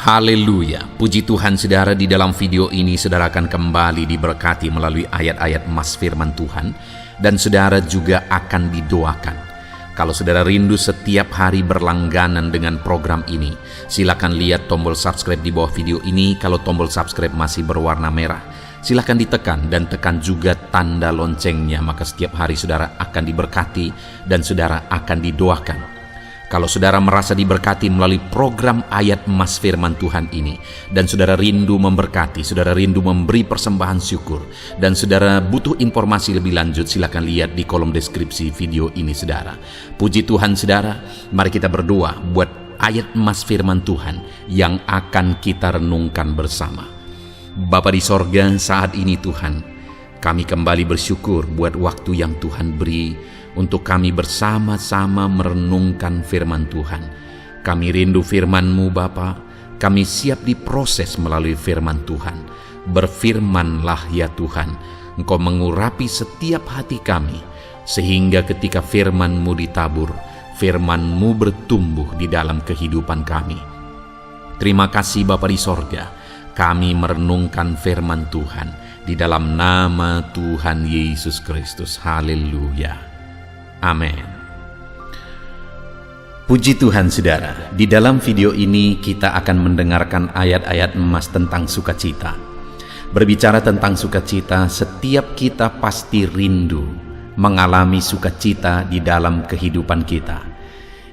Haleluya, puji Tuhan saudara. Di dalam video ini saudara akan kembali diberkati melalui ayat-ayat emas firman Tuhan, dan saudara juga akan didoakan. Kalau saudara rindu setiap hari berlangganan dengan program ini, silakan lihat tombol subscribe di bawah video ini. Kalau tombol subscribe masih berwarna merah, silakan ditekan dan tekan juga tanda loncengnya, maka setiap hari saudara akan diberkati dan saudara akan didoakan. Kalau saudara merasa diberkati melalui program ayat emas firman Tuhan ini, dan saudara rindu memberkati, saudara rindu memberi persembahan syukur, dan saudara butuh informasi lebih lanjut, silakan lihat di kolom deskripsi video ini saudara. Puji Tuhan saudara, mari kita berdoa buat ayat emas firman Tuhan yang akan kita renungkan bersama. Bapa di sorga, saat ini Tuhan, kami kembali bersyukur buat waktu yang Tuhan beri untuk kami bersama-sama merenungkan firman Tuhan. Kami rindu firman-Mu Bapa, kami siap diproses melalui firman Tuhan. Berfirmanlah ya Tuhan, Engkau mengurapi setiap hati kami, sehingga ketika firman-Mu ditabur, firman-Mu bertumbuh di dalam kehidupan kami. Terima kasih Bapa di sorga, kami merenungkan firman Tuhan di dalam nama Tuhan Yesus Kristus. Haleluya. Amin. Puji Tuhan saudara, di dalam video ini kita akan mendengarkan ayat-ayat emas tentang sukacita. Berbicara tentang sukacita, setiap kita pasti rindu mengalami sukacita di dalam kehidupan kita.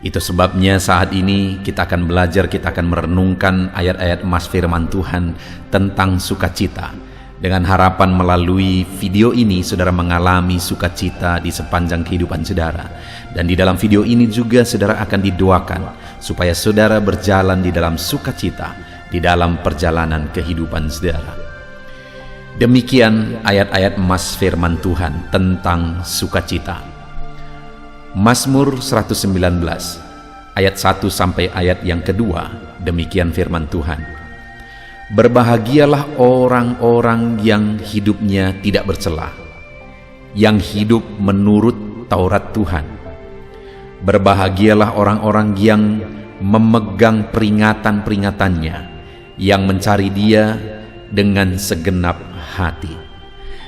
Itu sebabnya saat ini kita akan belajar, kita akan merenungkan ayat-ayat emas firman Tuhan tentang sukacita. Dengan harapan melalui video ini saudara mengalami sukacita di sepanjang kehidupan saudara. Dan di dalam video ini juga saudara akan didoakan supaya saudara berjalan di dalam sukacita di dalam perjalanan kehidupan saudara. Demikian ayat-ayat emas firman Tuhan tentang sukacita. Mazmur 119 ayat 1 sampai ayat yang kedua, demikian firman Tuhan. Berbahagialah orang-orang yang hidupnya tidak bercela, yang hidup menurut Taurat Tuhan. Berbahagialah orang-orang yang memegang peringatan-peringatannya, yang mencari Dia dengan segenap hati.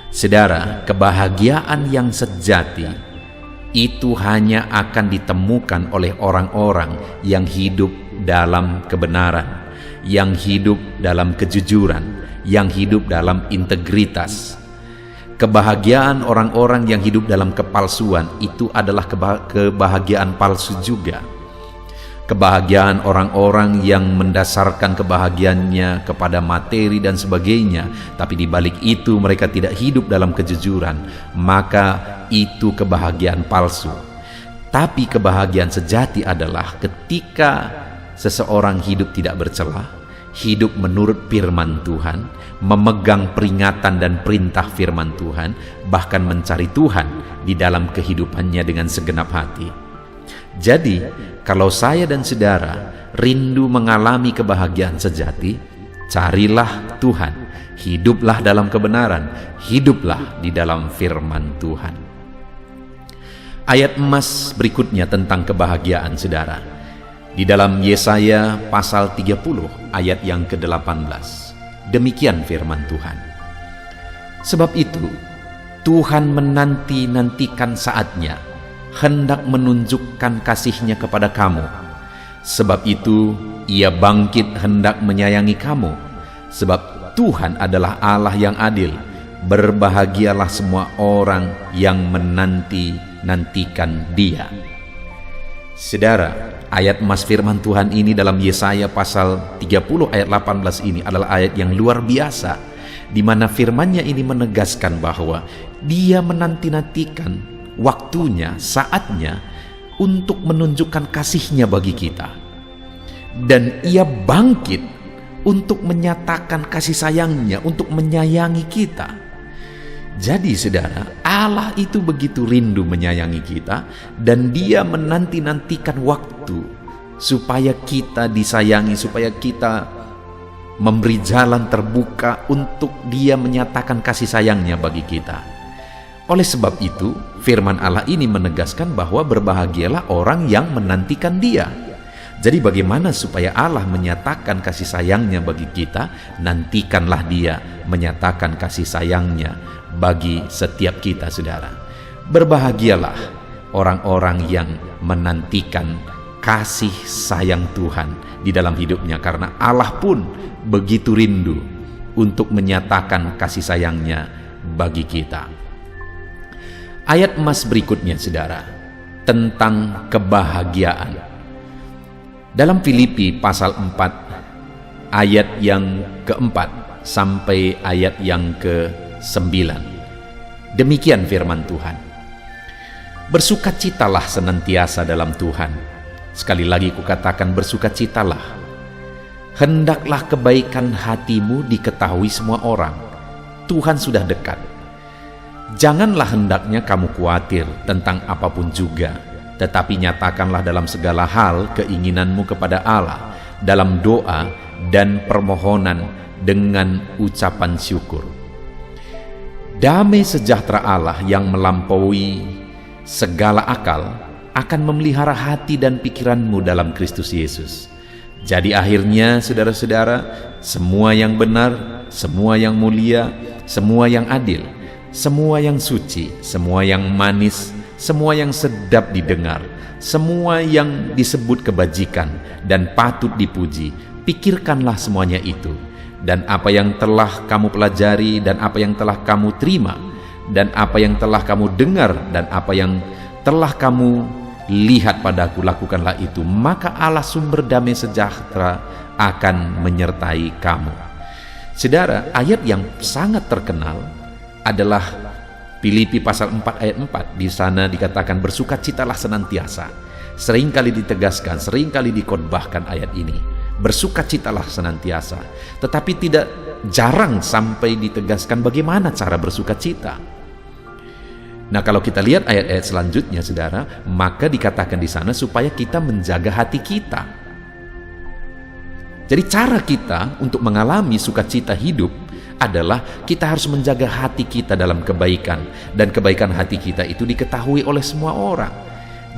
Saudara, kebahagiaan yang sejati itu hanya akan ditemukan oleh orang-orang yang hidup dalam kebenaran, yang hidup dalam kejujuran, yang hidup dalam integritas. Kebahagiaan orang-orang yang hidup dalam kepalsuan itu adalah kebahagiaan palsu juga. Kebahagiaan orang-orang yang mendasarkan kebahagiaannya kepada materi dan sebagainya, tapi di balik itu mereka tidak hidup dalam kejujuran, maka itu kebahagiaan palsu. Tapi kebahagiaan sejati adalah ketika seseorang hidup tidak bercela, hidup menurut firman Tuhan, memegang peringatan dan perintah firman Tuhan, bahkan mencari Tuhan di dalam kehidupannya dengan segenap hati. Jadi, kalau saya dan saudara rindu mengalami kebahagiaan sejati, carilah Tuhan, hiduplah dalam kebenaran, hiduplah di dalam firman Tuhan. Ayat emas berikutnya tentang kebahagiaan saudara. Di dalam Yesaya pasal 30 ayat yang ke-18. Demikian firman Tuhan. Sebab itu, Tuhan menanti-nantikan saatnya, hendak menunjukkan kasih-Nya kepada kamu. Sebab itu, Ia bangkit hendak menyayangi kamu. Sebab Tuhan adalah Allah yang adil. Berbahagialah semua orang yang menanti-nantikan Dia. Saudara, ayat emas firman Tuhan ini dalam Yesaya pasal 30 ayat 18 ini adalah ayat yang luar biasa, di mana firman-Nya ini menegaskan bahwa Dia menanti-nantikan waktunya, saatnya untuk menunjukkan kasih-Nya bagi kita. Dan Ia bangkit untuk menyatakan kasih sayang-Nya, untuk menyayangi kita. Jadi saudara, Allah itu begitu rindu menyayangi kita, dan Dia menanti-nantikan waktu supaya kita disayangi, supaya kita memberi jalan terbuka untuk Dia menyatakan kasih sayang-Nya bagi kita. Oleh sebab itu, firman Allah ini menegaskan bahwa berbahagialah orang yang menantikan Dia. Jadi bagaimana supaya Allah menyatakan kasih sayangnya bagi kita? Nantikanlah Dia menyatakan kasih sayangnya bagi setiap kita, saudara. Berbahagialah orang-orang yang menantikan kasih sayang Tuhan di dalam hidupnya, karena Allah pun begitu rindu untuk menyatakan kasih sayangnya bagi kita. Ayat emas berikutnya, saudara, tentang kebahagiaan. Dalam Filipi pasal 4 ayat yang keempat sampai ayat yang ke-9. Demikian firman Tuhan. Bersukacitalah senantiasa dalam Tuhan. Sekali lagi kukatakan, bersukacitalah. Hendaklah kebaikan hatimu diketahui semua orang. Tuhan sudah dekat. Janganlah hendaknya kamu khawatir tentang apapun juga, tetapi nyatakanlah dalam segala hal keinginanmu kepada Allah dalam doa dan permohonan dengan ucapan syukur. Damai sejahtera Allah yang melampaui segala akal akan memelihara hati dan pikiranmu dalam Kristus Yesus. Jadi akhirnya, saudara-saudara, semua yang benar, semua yang mulia, semua yang adil, semua yang suci, semua yang manis, semua yang sedap didengar, semua yang disebut kebajikan dan patut dipuji, pikirkanlah semuanya itu. Dan apa yang telah kamu pelajari, dan apa yang telah kamu terima, dan apa yang telah kamu dengar, dan apa yang telah kamu lihat padaku, lakukanlah itu. Maka Allah sumber damai sejahtera akan menyertai kamu. Saudara, ayat yang sangat terkenal adalah Filipi pasal 4 ayat 4. Di sana dikatakan bersukacitalah senantiasa. Seringkali ditegaskan, seringkali dikhotbahkan ayat ini. Bersukacitalah senantiasa. Tetapi tidak jarang sampai ditegaskan bagaimana cara bersukacita. Nah, kalau kita lihat ayat-ayat selanjutnya, saudara, maka dikatakan di sana supaya kita menjaga hati kita. Jadi cara kita untuk mengalami sukacita hidup adalah kita harus menjaga hati kita dalam kebaikan, dan kebaikan hati kita itu diketahui oleh semua orang.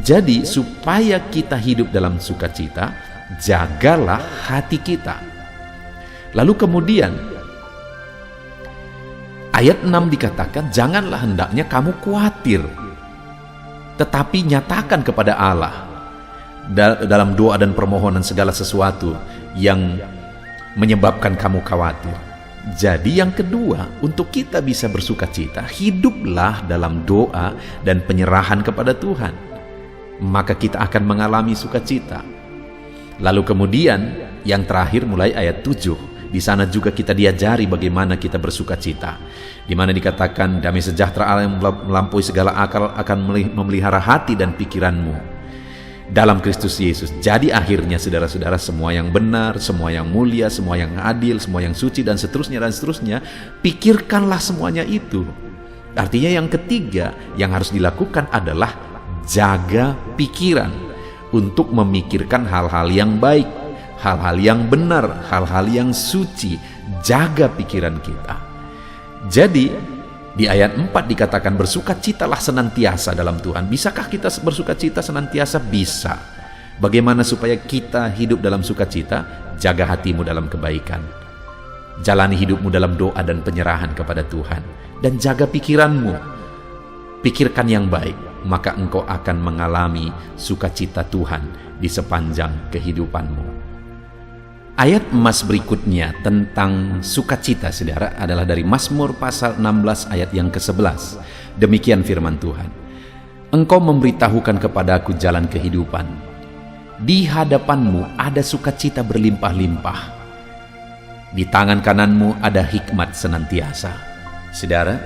Jadi supaya kita hidup dalam sukacita, jagalah hati kita. Lalu kemudian ayat 6 dikatakan, janganlah hendaknya kamu khawatir, tetapi nyatakan kepada Allah dalam doa dan permohonan segala sesuatu yang menyebabkan kamu khawatir. Jadi yang kedua, untuk kita bisa bersukacita, hiduplah dalam doa dan penyerahan kepada Tuhan. Maka kita akan mengalami sukacita. Lalu kemudian yang terakhir mulai ayat 7. Di sana juga kita diajari bagaimana kita bersukacita. Di mana dikatakan damai sejahtera Allah yang melampaui segala akal akan memelihara hati dan pikiranmu dalam Kristus Yesus. Jadi akhirnya, saudara-saudara, semua yang benar, semua yang mulia, semua yang adil, semua yang suci, dan seterusnya, pikirkanlah semuanya itu. Artinya yang ketiga yang harus dilakukan adalah jaga pikiran untuk memikirkan hal-hal yang baik, hal-hal yang benar, hal-hal yang suci. Jaga pikiran kita. Jadi di ayat 4 dikatakan bersukacitalah senantiasa dalam Tuhan. Bisakah kita bersukacita senantiasa? Bisa. Bagaimana supaya kita hidup dalam sukacita? Jaga hatimu dalam kebaikan. Jalani hidupmu dalam doa dan penyerahan kepada Tuhan. Dan jaga pikiranmu. Pikirkan yang baik, maka engkau akan mengalami sukacita Tuhan di sepanjang kehidupanmu. Ayat emas berikutnya tentang sukacita, saudara, adalah dari Mazmur pasal 16 ayat yang ke-11. Demikian firman Tuhan. Engkau memberitahukan kepadaku jalan kehidupan. Di hadapanmu ada sukacita berlimpah-limpah. Di tangan kananmu ada hikmat senantiasa. Saudara,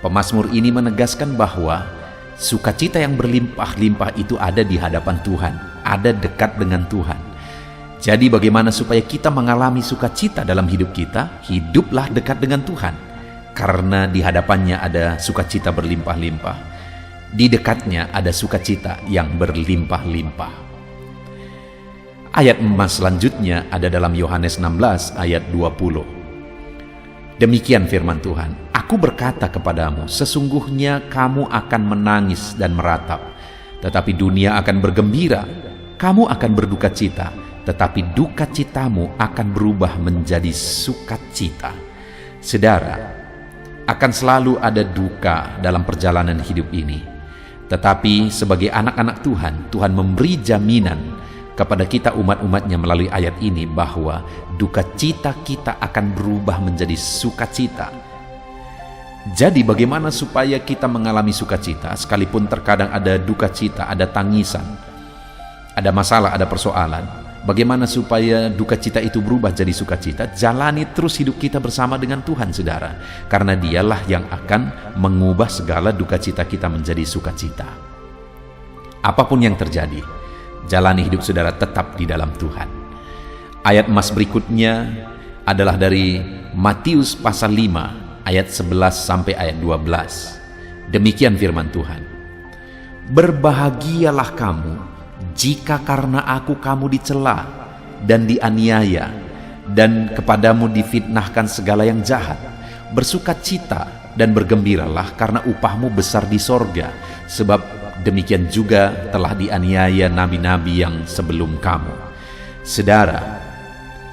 pemazmur ini menegaskan bahwa sukacita yang berlimpah-limpah itu ada di hadapan Tuhan, ada dekat dengan Tuhan. Jadi bagaimana supaya kita mengalami sukacita dalam hidup kita? Hiduplah dekat dengan Tuhan, karena di hadapannya ada sukacita berlimpah-limpah. Di dekatnya ada sukacita yang berlimpah-limpah. Ayat emas selanjutnya ada dalam Yohanes 16 ayat 20. Demikian firman Tuhan, Aku berkata kepadamu, sesungguhnya kamu akan menangis dan meratap, tetapi dunia akan bergembira. kamu akan berduka cita, tetapi duka citamu akan berubah menjadi sukacita. Saudara, akan selalu ada duka dalam perjalanan hidup ini. Tetapi sebagai anak-anak Tuhan, Tuhan memberi jaminan kepada kita umat-umatnya melalui ayat ini bahwa duka cita kita akan berubah menjadi sukacita. Jadi bagaimana supaya kita mengalami sukacita sekalipun terkadang ada duka cita, ada tangisan, ada masalah, ada persoalan? Bagaimana supaya duka cita itu berubah jadi sukacita? Jalani terus hidup kita bersama dengan Tuhan, saudara. Karena Dialah yang akan mengubah segala duka cita kita menjadi sukacita. Apapun yang terjadi, jalani hidup saudara tetap di dalam Tuhan. Ayat emas berikutnya adalah dari Matius pasal 5, ayat 11 sampai ayat 12. Demikian firman Tuhan. Berbahagialah kamu jika karena aku kamu dicela dan dianiaya, dan kepadamu difitnahkan segala yang jahat. Bersukacita dan bergembiralah, karena upahmu besar di sorga, sebab demikian juga telah dianiaya nabi-nabi yang sebelum kamu. Saudara,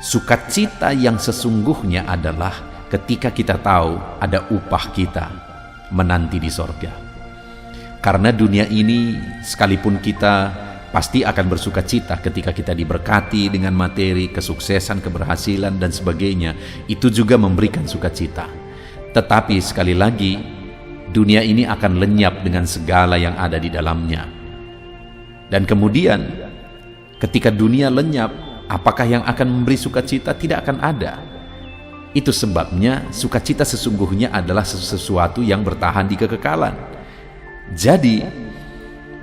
sukacita yang sesungguhnya adalah ketika kita tahu ada upah kita menanti di sorga. Karena dunia ini, sekalipun kita pasti akan bersukacita ketika kita diberkati dengan materi, kesuksesan, keberhasilan, dan sebagainya. Itu juga memberikan sukacita. Tetapi sekali lagi, dunia ini akan lenyap dengan segala yang ada di dalamnya. Dan kemudian, ketika dunia lenyap, apakah yang akan memberi sukacita? Tidak akan ada. Itu sebabnya sukacita sesungguhnya adalah sesuatu yang bertahan di kekekalan. Jadi,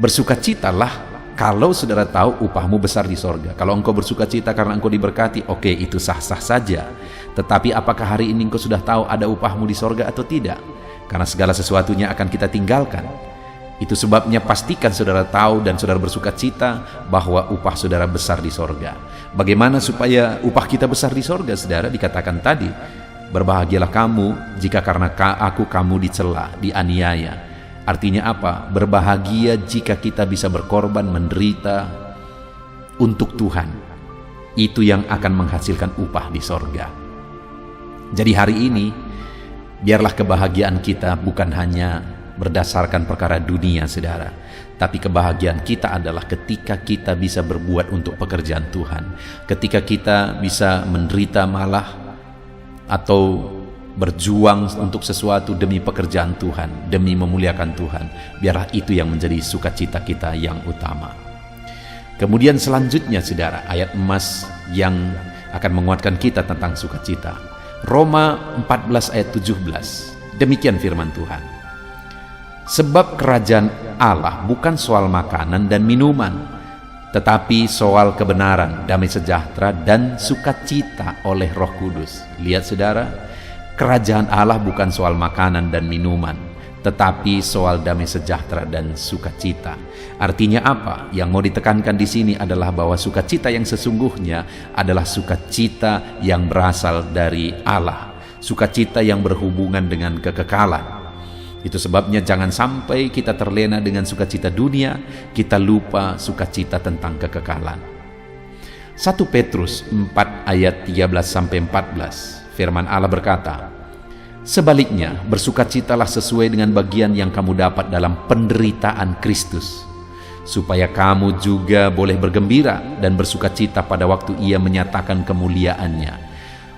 bersukacitalah kalau saudara tahu upahmu besar di sorga. Kalau engkau bersukacita karena engkau diberkati, oke, itu sah-sah saja. Tetapi apakah hari ini engkau sudah tahu ada upahmu di sorga atau tidak? Karena segala sesuatunya akan kita tinggalkan. Itu sebabnya pastikan saudara tahu dan saudara bersukacita bahwa upah saudara besar di sorga. Bagaimana supaya upah kita besar di sorga, saudara? Dikatakan tadi, berbahagialah kamu jika karena aku kamu dicela, dianiaya. Artinya apa? Berbahagia jika kita bisa berkorban, menderita untuk Tuhan. Itu yang akan menghasilkan upah di sorga. Jadi hari ini, biarlah kebahagiaan kita bukan hanya berdasarkan perkara dunia, saudara. Tapi kebahagiaan kita adalah ketika kita bisa berbuat untuk pekerjaan Tuhan. Ketika kita bisa menderita malah atau berjuang untuk sesuatu demi pekerjaan Tuhan, demi memuliakan Tuhan. Biarlah itu yang menjadi sukacita kita yang utama. Kemudian selanjutnya, saudara, ayat emas yang akan menguatkan kita tentang sukacita. Roma 14 ayat 17. Demikian firman Tuhan. Sebab kerajaan Allah bukan soal makanan dan minuman, tetapi soal kebenaran, damai sejahtera, dan sukacita oleh Roh Kudus. Lihat, saudara, kerajaan Allah bukan soal makanan dan minuman, tetapi soal damai sejahtera dan sukacita. Artinya apa? Yang mau ditekankan di sini adalah bahwa sukacita yang sesungguhnya adalah sukacita yang berasal dari Allah, sukacita yang berhubungan dengan kekekalan. Itu sebabnya jangan sampai kita terlena dengan sukacita dunia, kita lupa sukacita tentang kekekalan. 1 Petrus 4 ayat 13-14. Firman Allah berkata, sebaliknya bersukacitalah sesuai dengan bagian yang kamu dapat dalam penderitaan Kristus, supaya kamu juga boleh bergembira dan bersukacita pada waktu Ia menyatakan kemuliaannya.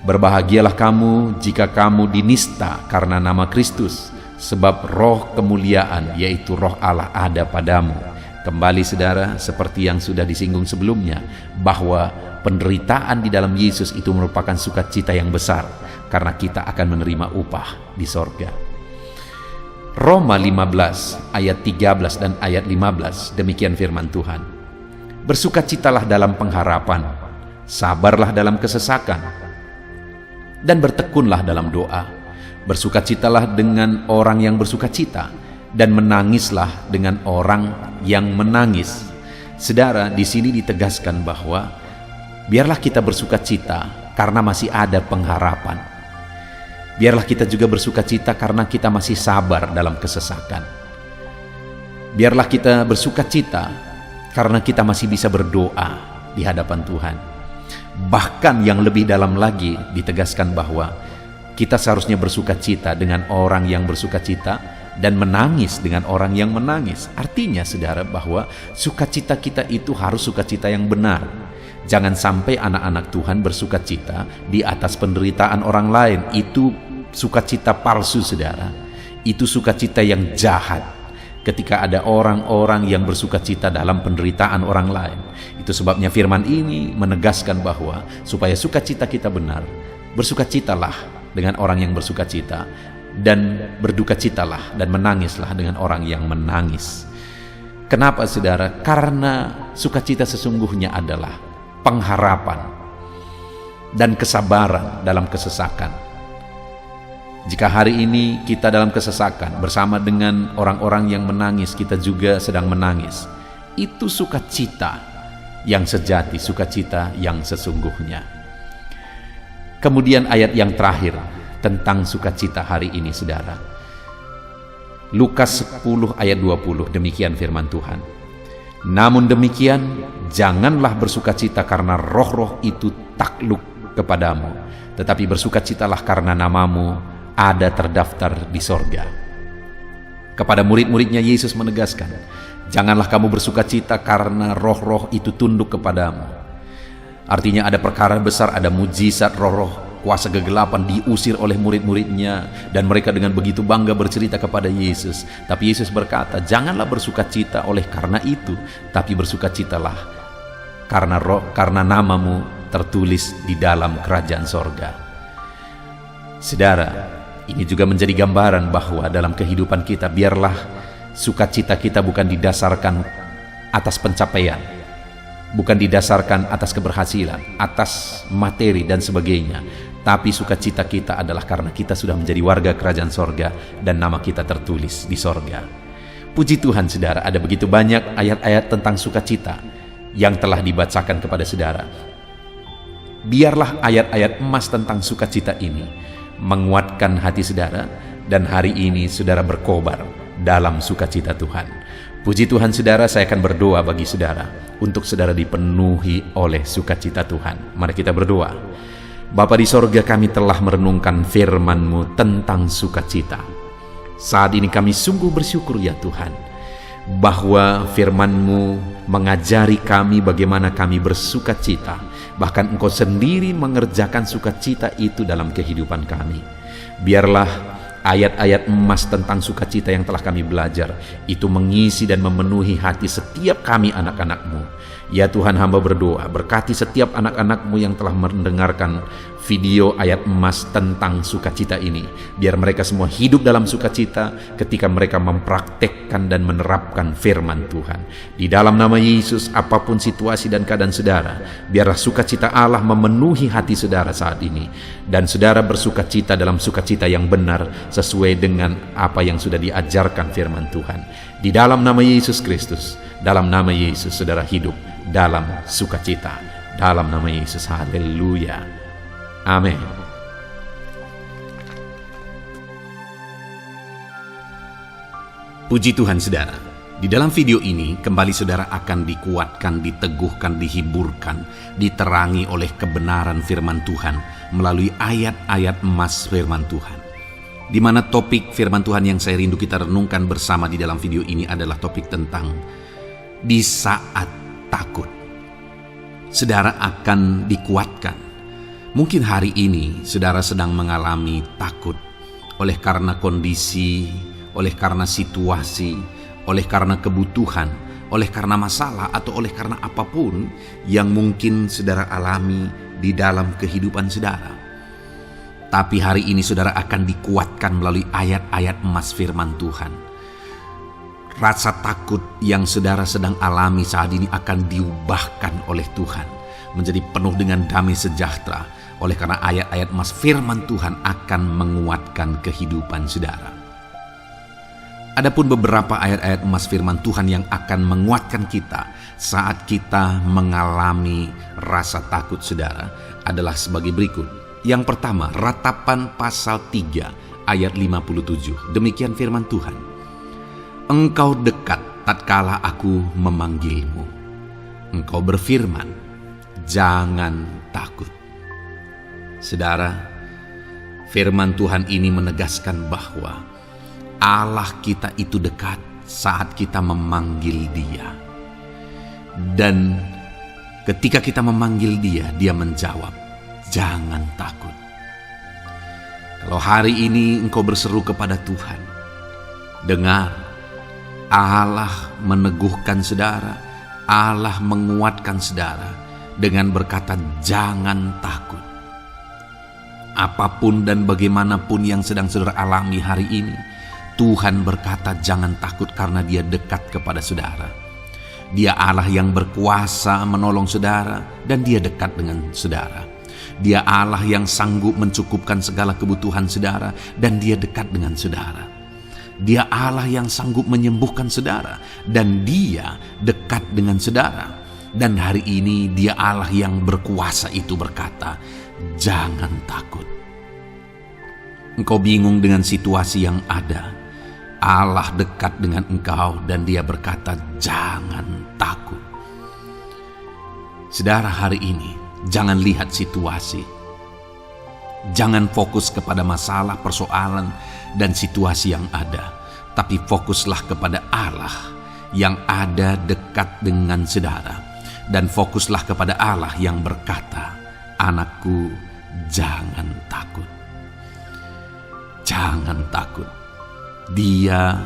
Berbahagialah kamu jika kamu dinista karena nama Kristus, sebab roh kemuliaan, yaitu roh Allah, ada padamu. Kembali, saudara, seperti yang sudah disinggung sebelumnya, bahwa penderitaan di dalam Yesus itu merupakan sukacita yang besar, karena kita akan menerima upah di sorga. Roma 15 ayat 13 dan ayat 15, demikian firman Tuhan. Bersukacitalah dalam pengharapan, sabarlah dalam kesesakan, dan bertekunlah dalam doa. Bersukacitalah dengan orang yang bersukacita, dan menangislah dengan orang yang menangis. Saudara, di sini ditegaskan bahwa biarlah kita bersukacita karena masih ada pengharapan. Biarlah kita juga bersukacita karena kita masih sabar dalam kesesakan. Biarlah kita bersukacita karena kita masih bisa berdoa di hadapan Tuhan. Bahkan yang lebih dalam lagi ditegaskan bahwa kita seharusnya bersukacita dengan orang yang bersukacita dan menangis dengan orang yang menangis. Artinya saudara, bahwa sukacita kita itu harus sukacita yang benar. Jangan sampai anak-anak Tuhan bersukacita di atas penderitaan orang lain. Itu sukacita palsu saudara. Itu sukacita yang jahat. Ketika ada orang-orang yang bersukacita dalam penderitaan orang lain. Itu sebabnya firman ini menegaskan bahwa supaya sukacita kita benar, bersukacitalah dengan orang yang bersukacita, dan berdukacitalah dan menangislah dengan orang yang menangis. Kenapa saudara? Karena sukacita sesungguhnya adalah pengharapan dan kesabaran dalam kesesakan. Jika hari ini kita dalam kesesakan bersama dengan orang-orang yang menangis, kita juga sedang menangis. Itu sukacita yang sejati, sukacita yang sesungguhnya. Kemudian ayat yang terakhir tentang sukacita hari ini saudara. Lukas 10 ayat 20, demikian firman Tuhan. Namun demikian, janganlah bersukacita karena roh-roh itu takluk kepadamu, tetapi bersukacitalah karena namamu ada terdaftar di sorga. Kepada murid-muridnya Yesus menegaskan, janganlah kamu bersukacita karena roh-roh itu tunduk kepadamu. Artinya ada perkara besar, ada mujizat, roh-roh kuasa kegelapan diusir oleh murid-muridnya, dan mereka dengan begitu bangga bercerita kepada Yesus. Tapi Yesus berkata, janganlah bersukacita oleh karena itu, tapi bersukacitalah karena namamu tertulis di dalam kerajaan sorga. Saudara, ini juga menjadi gambaran bahwa dalam kehidupan kita, biarlah sukacita kita bukan didasarkan atas pencapaian, bukan didasarkan atas keberhasilan, atas materi dan sebagainya, tapi sukacita kita adalah karena kita sudah menjadi warga kerajaan sorga dan nama kita tertulis di sorga. Puji Tuhan saudara, ada begitu banyak ayat-ayat tentang sukacita yang telah dibacakan kepada saudara. Biarlah ayat-ayat emas tentang sukacita ini menguatkan hati saudara, dan hari ini saudara berkobar dalam sukacita Tuhan. Puji Tuhan saudara, saya akan berdoa bagi saudara untuk saudara dipenuhi oleh sukacita Tuhan. Mari kita berdoa. Bapa di sorga, kami telah merenungkan firman-Mu tentang sukacita. Saat ini kami sungguh bersyukur ya Tuhan, bahwa firman-Mu mengajari kami bagaimana kami bersukacita. Bahkan Engkau sendiri mengerjakan sukacita itu dalam kehidupan kami. Biarlah ayat-ayat emas tentang sukacita yang telah kami belajar itu mengisi dan memenuhi hati setiap kami anak-anak-Mu. Ya Tuhan, hamba berdoa, berkati setiap anak-anak-Mu yang telah mendengarkan video ayat emas tentang sukacita ini. Biar mereka semua hidup dalam sukacita ketika mereka mempraktekkan dan menerapkan firman Tuhan. Di dalam nama Yesus, apapun situasi dan keadaan saudara, biarlah sukacita Allah memenuhi hati saudara saat ini. Dan saudara bersukacita dalam sukacita yang benar sesuai dengan apa yang sudah diajarkan firman Tuhan. Di dalam nama Yesus Kristus, dalam nama Yesus saudara hidup dalam sukacita. Dalam nama Yesus, haleluya. Amin. Puji Tuhan saudara, di dalam video ini kembali saudara akan dikuatkan, diteguhkan, dihiburkan, diterangi oleh kebenaran firman Tuhan melalui ayat-ayat emas firman Tuhan. Di mana topik firman Tuhan yang saya rindu kita renungkan bersama di dalam video ini adalah topik tentang di saat takut. Saudara akan dikuatkan. Mungkin hari ini saudara sedang mengalami takut oleh karena kondisi, oleh karena situasi, oleh karena kebutuhan, oleh karena masalah, atau oleh karena apapun yang mungkin saudara alami di dalam kehidupan saudara. Tapi hari ini saudara akan dikuatkan melalui ayat-ayat emas firman Tuhan. Rasa takut yang saudara sedang alami saat ini akan diubahkan oleh Tuhan menjadi penuh dengan damai sejahtera, oleh karena ayat-ayat emas firman Tuhan akan menguatkan kehidupan saudara. Adapun beberapa ayat-ayat emas firman Tuhan yang akan menguatkan kita saat kita mengalami rasa takut saudara adalah sebagai berikut. Yang pertama, Ratapan pasal 3 ayat 57. Demikian firman Tuhan. Engkau dekat tatkala aku memanggilmu. Engkau berfirman, jangan takut. Saudara, firman Tuhan ini menegaskan bahwa Allah kita itu dekat saat kita memanggil Dia. Dan ketika kita memanggil Dia, Dia menjawab, jangan takut. Kalau hari ini engkau berseru kepada Tuhan, dengar, Allah meneguhkan saudara, Allah menguatkan saudara dengan berkata jangan takut. Apapun dan bagaimanapun yang sedang saudara alami hari ini, Tuhan berkata jangan takut karena Dia dekat kepada saudara. Dia Allah yang berkuasa menolong saudara dan Dia dekat dengan saudara. Dia Allah yang sanggup mencukupkan segala kebutuhan saudara dan Dia dekat dengan saudara. Dia Allah yang sanggup menyembuhkan saudara dan Dia dekat dengan saudara. Dan hari ini Dia Allah yang berkuasa itu berkata, jangan takut. Engkau bingung dengan situasi yang ada. Allah dekat dengan engkau dan Dia berkata, jangan takut. Saudara, hari ini jangan lihat situasi. Jangan fokus kepada masalah, persoalan, dan situasi yang ada. Tapi fokuslah kepada Allah yang ada dekat dengan saudara. Dan fokuslah kepada Allah yang berkata, anakku, jangan takut. Jangan takut. Dia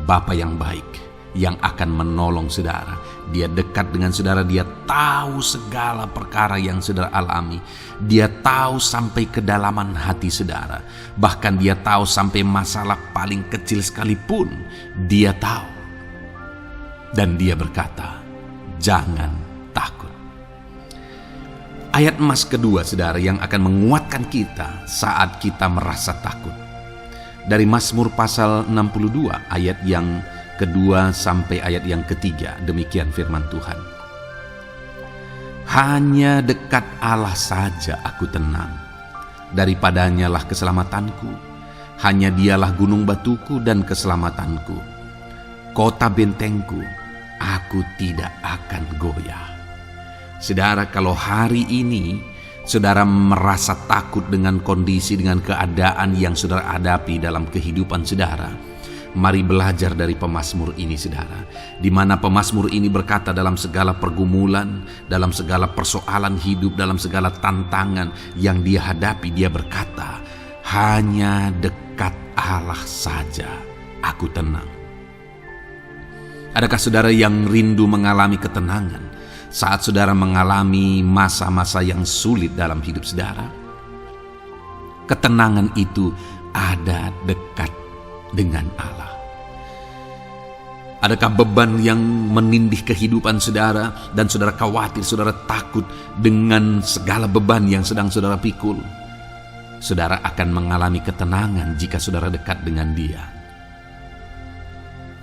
Bapa yang baik, yang akan menolong saudara. Dia dekat dengan saudara. Dia tahu segala perkara yang saudara alami. Dia tahu sampai kedalaman hati saudara. Bahkan Dia tahu sampai masalah paling kecil sekalipun Dia tahu. Dan Dia berkata, jangan takut. Ayat emas kedua saudara yang akan menguatkan kita saat kita merasa takut. Dari Mazmur pasal 62 ayat yang kedua sampai ayat yang ketiga, demikian firman Tuhan. Hanya dekat Allah saja aku tenang, daripadanya lah keselamatanku. Hanya Dialah gunung batuku dan keselamatanku, kota bentengku, aku tidak akan goyah. Saudara, kalau hari ini saudara merasa takut dengan kondisi, dengan keadaan yang saudara hadapi dalam kehidupan saudara, mari belajar dari pemazmur ini saudara, di mana pemazmur ini berkata dalam segala pergumulan, dalam segala persoalan hidup, dalam segala tantangan yang dia hadapi, dia berkata, hanya dekat Allah saja aku tenang. Adakah saudara yang rindu mengalami ketenangan saat saudara mengalami masa-masa yang sulit dalam hidup saudara? Ketenangan itu ada dekat dengan Allah. Adakah beban yang menindih kehidupan saudara dan saudara khawatir, saudara takut dengan segala beban yang sedang saudara pikul? Saudara akan mengalami ketenangan jika saudara dekat dengan Dia.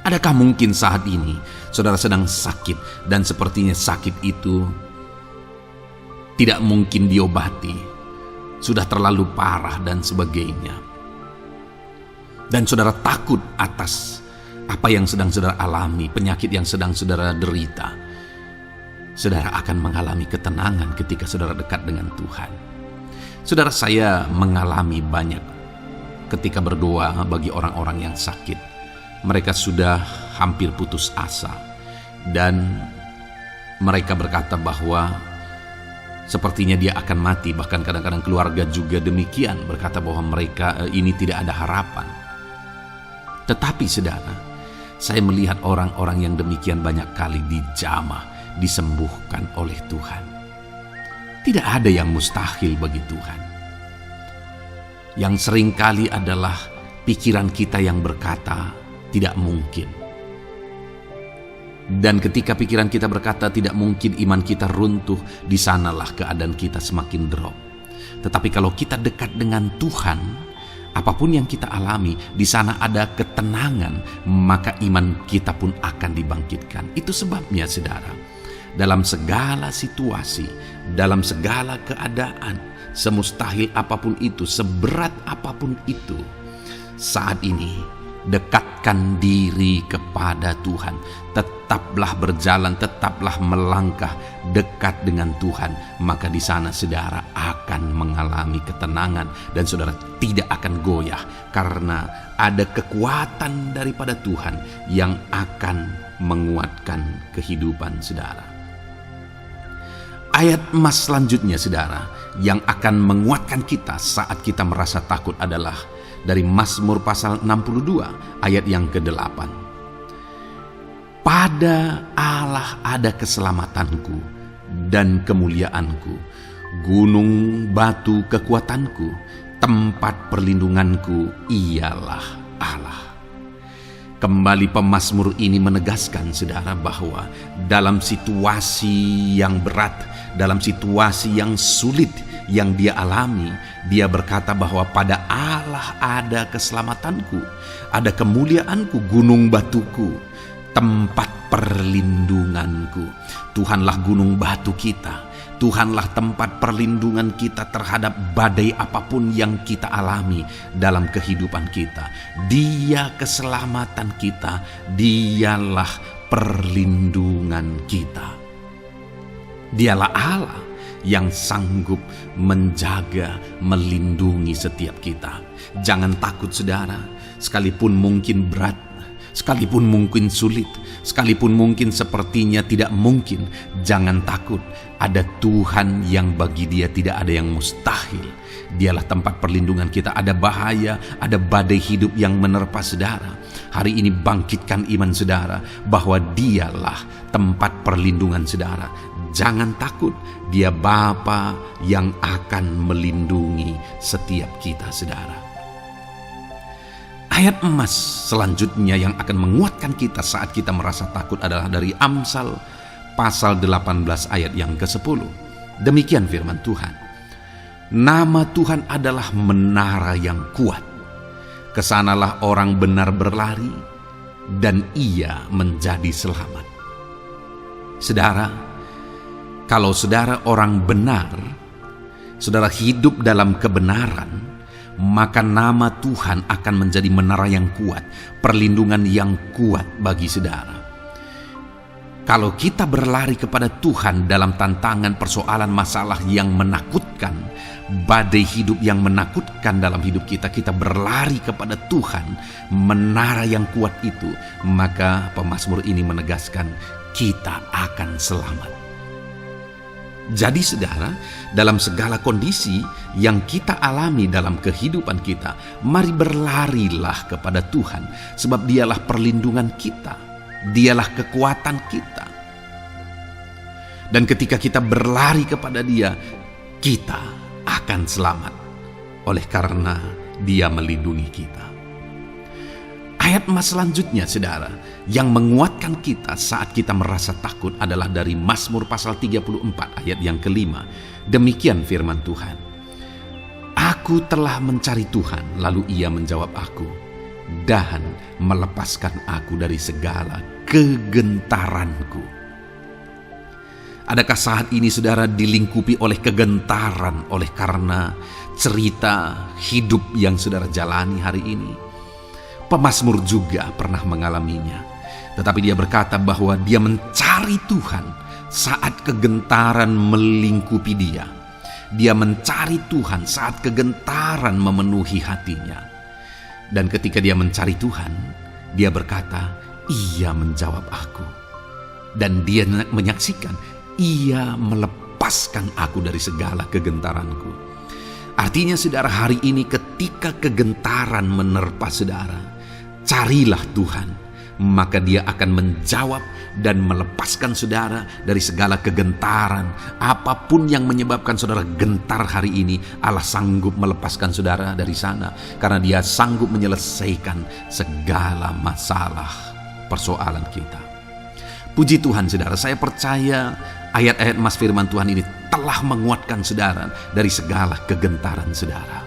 Adakah mungkin saat ini saudara sedang sakit dan sepertinya sakit itu tidak mungkin diobati, sudah terlalu parah dan sebagainya, dan saudara takut atas apa yang sedang saudara alami, penyakit yang sedang saudara derita? Saudara akan mengalami ketenangan ketika saudara dekat dengan Tuhan. Saudara, saya mengalami banyak ketika berdoa bagi orang-orang yang sakit. Mereka sudah hampir putus asa dan mereka berkata bahwa sepertinya dia akan mati. Bahkan kadang-kadang keluarga juga demikian, berkata bahwa mereka ini tidak ada harapan. Tetapi saudara, saya melihat orang-orang yang demikian banyak kali dijamah, disembuhkan oleh Tuhan. Tidak ada yang mustahil bagi Tuhan. Yang seringkali adalah pikiran kita yang berkata tidak mungkin. Dan ketika pikiran kita berkata tidak mungkin, iman kita runtuh, di sanalah keadaan kita semakin drop. Tetapi kalau kita dekat dengan Tuhan, apapun yang kita alami, di sana ada ketenangan, maka iman kita pun akan dibangkitkan. Itu sebabnya saudara, dalam segala situasi, dalam segala keadaan, semustahil apapun itu, seberat apapun itu, saat ini dekatkan diri kepada Tuhan. Tetaplah berjalan, tetaplah melangkah dekat dengan Tuhan. Maka di sana saudara akan mengalami ketenangan dan saudara tidak akan goyah, karena ada kekuatan daripada Tuhan yang akan menguatkan kehidupan saudara. Ayat emas selanjutnya saudara yang akan menguatkan kita saat kita merasa takut adalah dari Mazmur pasal 62 ayat yang ke-8. Pada Allah ada keselamatanku dan kemuliaanku, gunung batu kekuatanku, tempat perlindunganku ialah Allah. Kembali pemazmur ini menegaskan saudara bahwa dalam situasi yang berat, dalam situasi yang sulit yang dia alami, dia berkata bahwa pada Allah ada keselamatanku, ada kemuliaanku, gunung batuku, tempat perlindunganku. Tuhanlah gunung batu kita. Tuhanlah tempat perlindungan kita terhadap badai apapun yang kita alami dalam kehidupan kita. Dia keselamatan kita, dialah perlindungan kita. Dialah Allah yang sanggup menjaga, melindungi setiap kita. Jangan takut saudara, sekalipun mungkin berat, sekalipun mungkin sulit, sekalipun mungkin sepertinya tidak mungkin, jangan takut. Ada Tuhan yang bagi dia tidak ada yang mustahil. Dialah tempat perlindungan kita. Ada bahaya, ada badai hidup yang menerpa saudara. Hari ini bangkitkan iman saudara bahwa dialah tempat perlindungan saudara. Jangan takut, dia Bapa yang akan melindungi setiap kita saudara. Ayat emas selanjutnya yang akan menguatkan kita saat kita merasa takut adalah dari Amsal pasal 18 ayat yang ke-10. Demikian firman Tuhan. Nama Tuhan adalah menara yang kuat. Kesanalah orang benar berlari dan ia menjadi selamat. Saudara, kalau saudara orang benar, saudara hidup dalam kebenaran, maka nama Tuhan akan menjadi menara yang kuat, perlindungan yang kuat bagi saudara. Kalau kita berlari kepada Tuhan dalam tantangan, persoalan, masalah yang menakutkan, badai hidup yang menakutkan dalam hidup kita, kita berlari kepada Tuhan, menara yang kuat itu, maka pemazmur ini menegaskan kita akan selamat. Jadi saudara, dalam segala kondisi yang kita alami dalam kehidupan kita, mari berlarilah kepada Tuhan, sebab dialah perlindungan kita, dialah kekuatan kita. Dan ketika kita berlari kepada dia, kita akan selamat, oleh karena dia melindungi kita. Ayat emas selanjutnya saudara, yang menguatkan kita saat kita merasa takut adalah dari Mazmur pasal 34 ayat yang ke-5. Demikian firman Tuhan. Aku telah mencari Tuhan, lalu ia menjawab aku, dan melepaskan aku dari segala kegentaranku. Adakah saat ini saudara dilingkupi oleh kegentaran oleh karena cerita hidup yang saudara jalani hari ini? Pemazmur juga pernah mengalaminya, tetapi dia berkata bahwa dia mencari Tuhan saat kegentaran melingkupi dia. Dia mencari Tuhan saat kegentaran memenuhi hatinya. Dan ketika dia mencari Tuhan, dia berkata, ia menjawab aku. Dan dia menyaksikan, ia melepaskan aku dari segala kegentaranku. Artinya saudara, hari ini ketika kegentaran menerpa saudara, carilah Tuhan, maka dia akan menjawab dan melepaskan saudara dari segala kegentaran. Apapun yang menyebabkan saudara gentar hari ini, Allah sanggup melepaskan saudara dari sana, karena dia sanggup menyelesaikan segala masalah persoalan kita. Puji Tuhan saudara, saya percaya ayat-ayat emas firman Tuhan ini telah menguatkan saudara dari segala kegentaran saudara.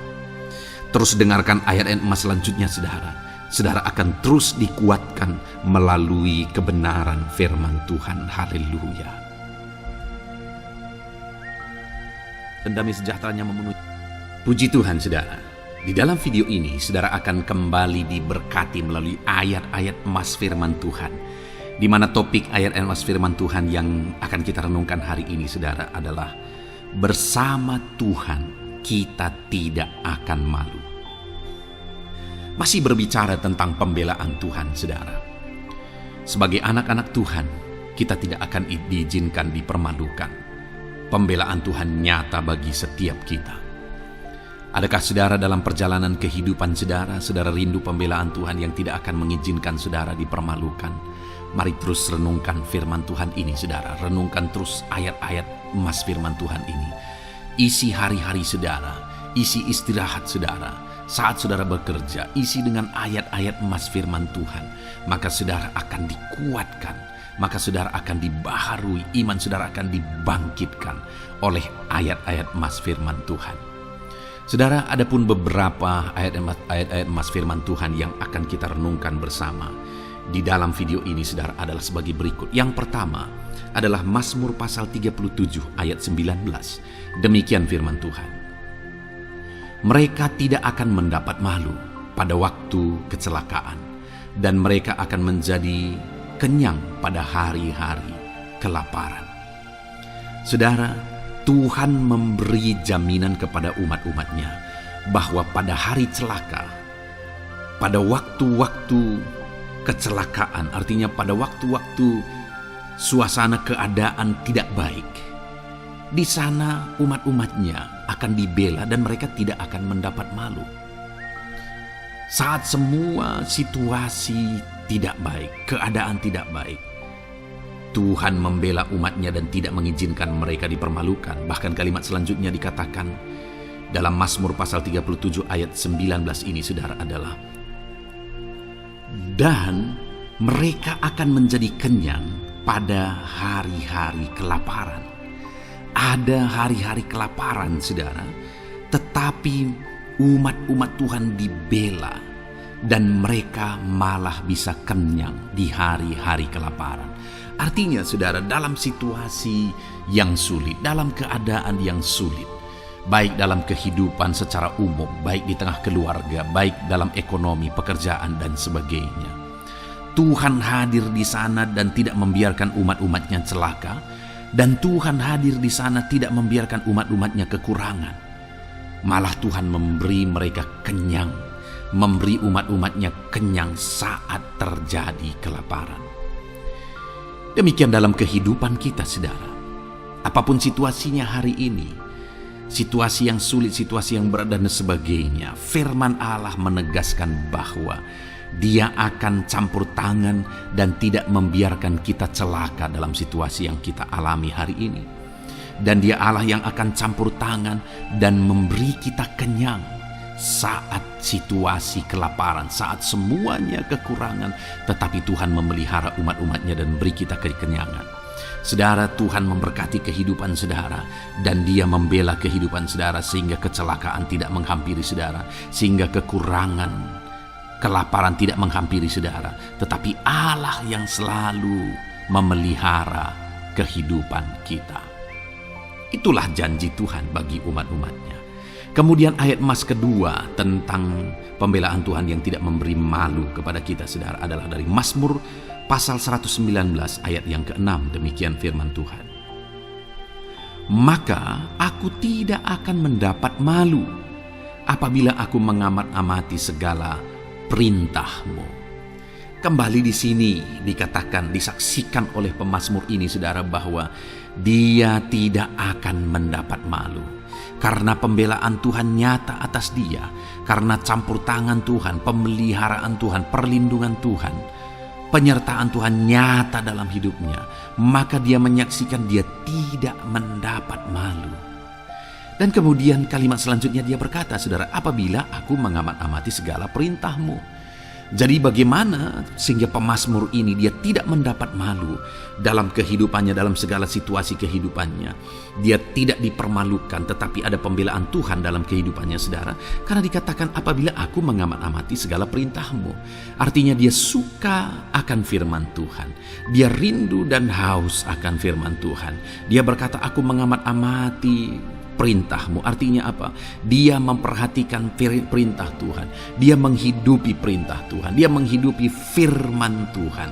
Terus dengarkan ayat-ayat emas selanjutnya saudara. Saudara akan terus dikuatkan melalui kebenaran firman Tuhan. Haleluya. Dan damai sejahteranya memenuhi. Puji Tuhan saudara. Di dalam video ini, saudara akan kembali diberkati melalui ayat-ayat emas firman Tuhan. Di mana topik ayat emas firman Tuhan yang akan kita renungkan hari ini, saudara, adalah bersama Tuhan kita tidak akan malu. Masih berbicara tentang pembelaan Tuhan, saudara. Sebagai anak-anak Tuhan, kita tidak akan diizinkan dipermalukan. Pembelaan Tuhan nyata bagi setiap kita. Adakah saudara dalam perjalanan kehidupan saudara rindu pembelaan Tuhan yang tidak akan mengizinkan saudara dipermalukan? Mari terus renungkan firman Tuhan ini, saudara. Renungkan terus ayat-ayat emas firman Tuhan ini. Isi hari-hari saudara, isi istirahat saudara, saat saudara bekerja, isi dengan ayat-ayat emas firman Tuhan. Maka saudara akan dikuatkan, maka saudara akan dibaharui, iman saudara akan dibangkitkan oleh ayat-ayat emas firman Tuhan. Saudara, ada pun beberapa ayat-ayat emas firman Tuhan yang akan kita renungkan bersama di dalam video ini, saudara, adalah sebagai berikut. Yang pertama adalah Mazmur pasal 37 ayat 19. Demikian firman Tuhan. Mereka tidak akan mendapat malu pada waktu kecelakaan, dan mereka akan menjadi kenyang pada hari-hari kelaparan. Saudara, Tuhan memberi jaminan kepada umat-umatnya bahwa pada hari celaka, pada waktu-waktu kecelakaan, artinya pada waktu-waktu suasana keadaan tidak baik, di sana umat-umatnya akan dibela dan mereka tidak akan mendapat malu. Saat semua situasi tidak baik, keadaan tidak baik, Tuhan membela umatnya dan tidak mengizinkan mereka dipermalukan. Bahkan kalimat selanjutnya dikatakan dalam Mazmur pasal 37 ayat 19 ini, saudara, adalah dan mereka akan menjadi kenyang pada hari-hari kelaparan. Ada hari-hari kelaparan, saudara, tetapi umat-umat Tuhan dibela dan mereka malah bisa kenyang di hari-hari kelaparan. Artinya, saudara, dalam situasi yang sulit, dalam keadaan yang sulit, baik dalam kehidupan secara umum, baik di tengah keluarga, baik dalam ekonomi, pekerjaan, dan sebagainya, Tuhan hadir di sana dan tidak membiarkan umat-umatnya celaka, dan Tuhan hadir di sana tidak membiarkan umat-umatnya kekurangan. Malah Tuhan memberi mereka kenyang, memberi umat-umatnya kenyang saat terjadi kelaparan. Demikian dalam kehidupan kita, saudara. Apapun situasinya hari ini, situasi yang sulit, situasi yang berat, dan sebagainya, firman Allah menegaskan bahwa Dia akan campur tangan dan tidak membiarkan kita celaka dalam situasi yang kita alami hari ini. Dan Dia Allah yang akan campur tangan dan memberi kita kenyang saat situasi kelaparan, saat semuanya kekurangan, tetapi Tuhan memelihara umat-umatnya dan beri kita kekenyangan. Saudara, Tuhan memberkati kehidupan saudara dan Dia membela kehidupan saudara sehingga kecelakaan tidak menghampiri saudara, sehingga kekurangan, kelaparan tidak menghampiri saudara, tetapi Allah yang selalu memelihara kehidupan kita. Itulah janji Tuhan bagi umat-umatnya. Kemudian ayat emas kedua tentang pembelaan Tuhan yang tidak memberi malu kepada kita, saudara, adalah dari Mazmur pasal 119 ayat yang ke-6. Demikian firman Tuhan. Maka aku tidak akan mendapat malu apabila aku mengamat-amati segala perintah-Mu. Kembali di sini dikatakan, disaksikan oleh pemazmur ini, saudara, bahwa dia tidak akan mendapat malu. Karena pembelaan Tuhan nyata atas dia, karena campur tangan Tuhan, pemeliharaan Tuhan, perlindungan Tuhan, penyertaan Tuhan nyata dalam hidupnya, maka dia menyaksikan dia tidak mendapat malu. Dan kemudian kalimat selanjutnya dia berkata, saudara, apabila aku mengamat-amati segala perintah-Mu. Jadi bagaimana sehingga pemazmur ini dia tidak mendapat malu dalam kehidupannya, dalam segala situasi kehidupannya. Dia tidak dipermalukan, tetapi ada pembelaan Tuhan dalam kehidupannya, saudara. Karena dikatakan apabila aku mengamat-amati segala perintah-Mu. Artinya dia suka akan firman Tuhan. Dia rindu dan haus akan firman Tuhan. Dia berkata, aku mengamat-amati perintah-Mu. Artinya apa? Dia memperhatikan perintah Tuhan. Dia menghidupi perintah Tuhan. Dia menghidupi firman Tuhan.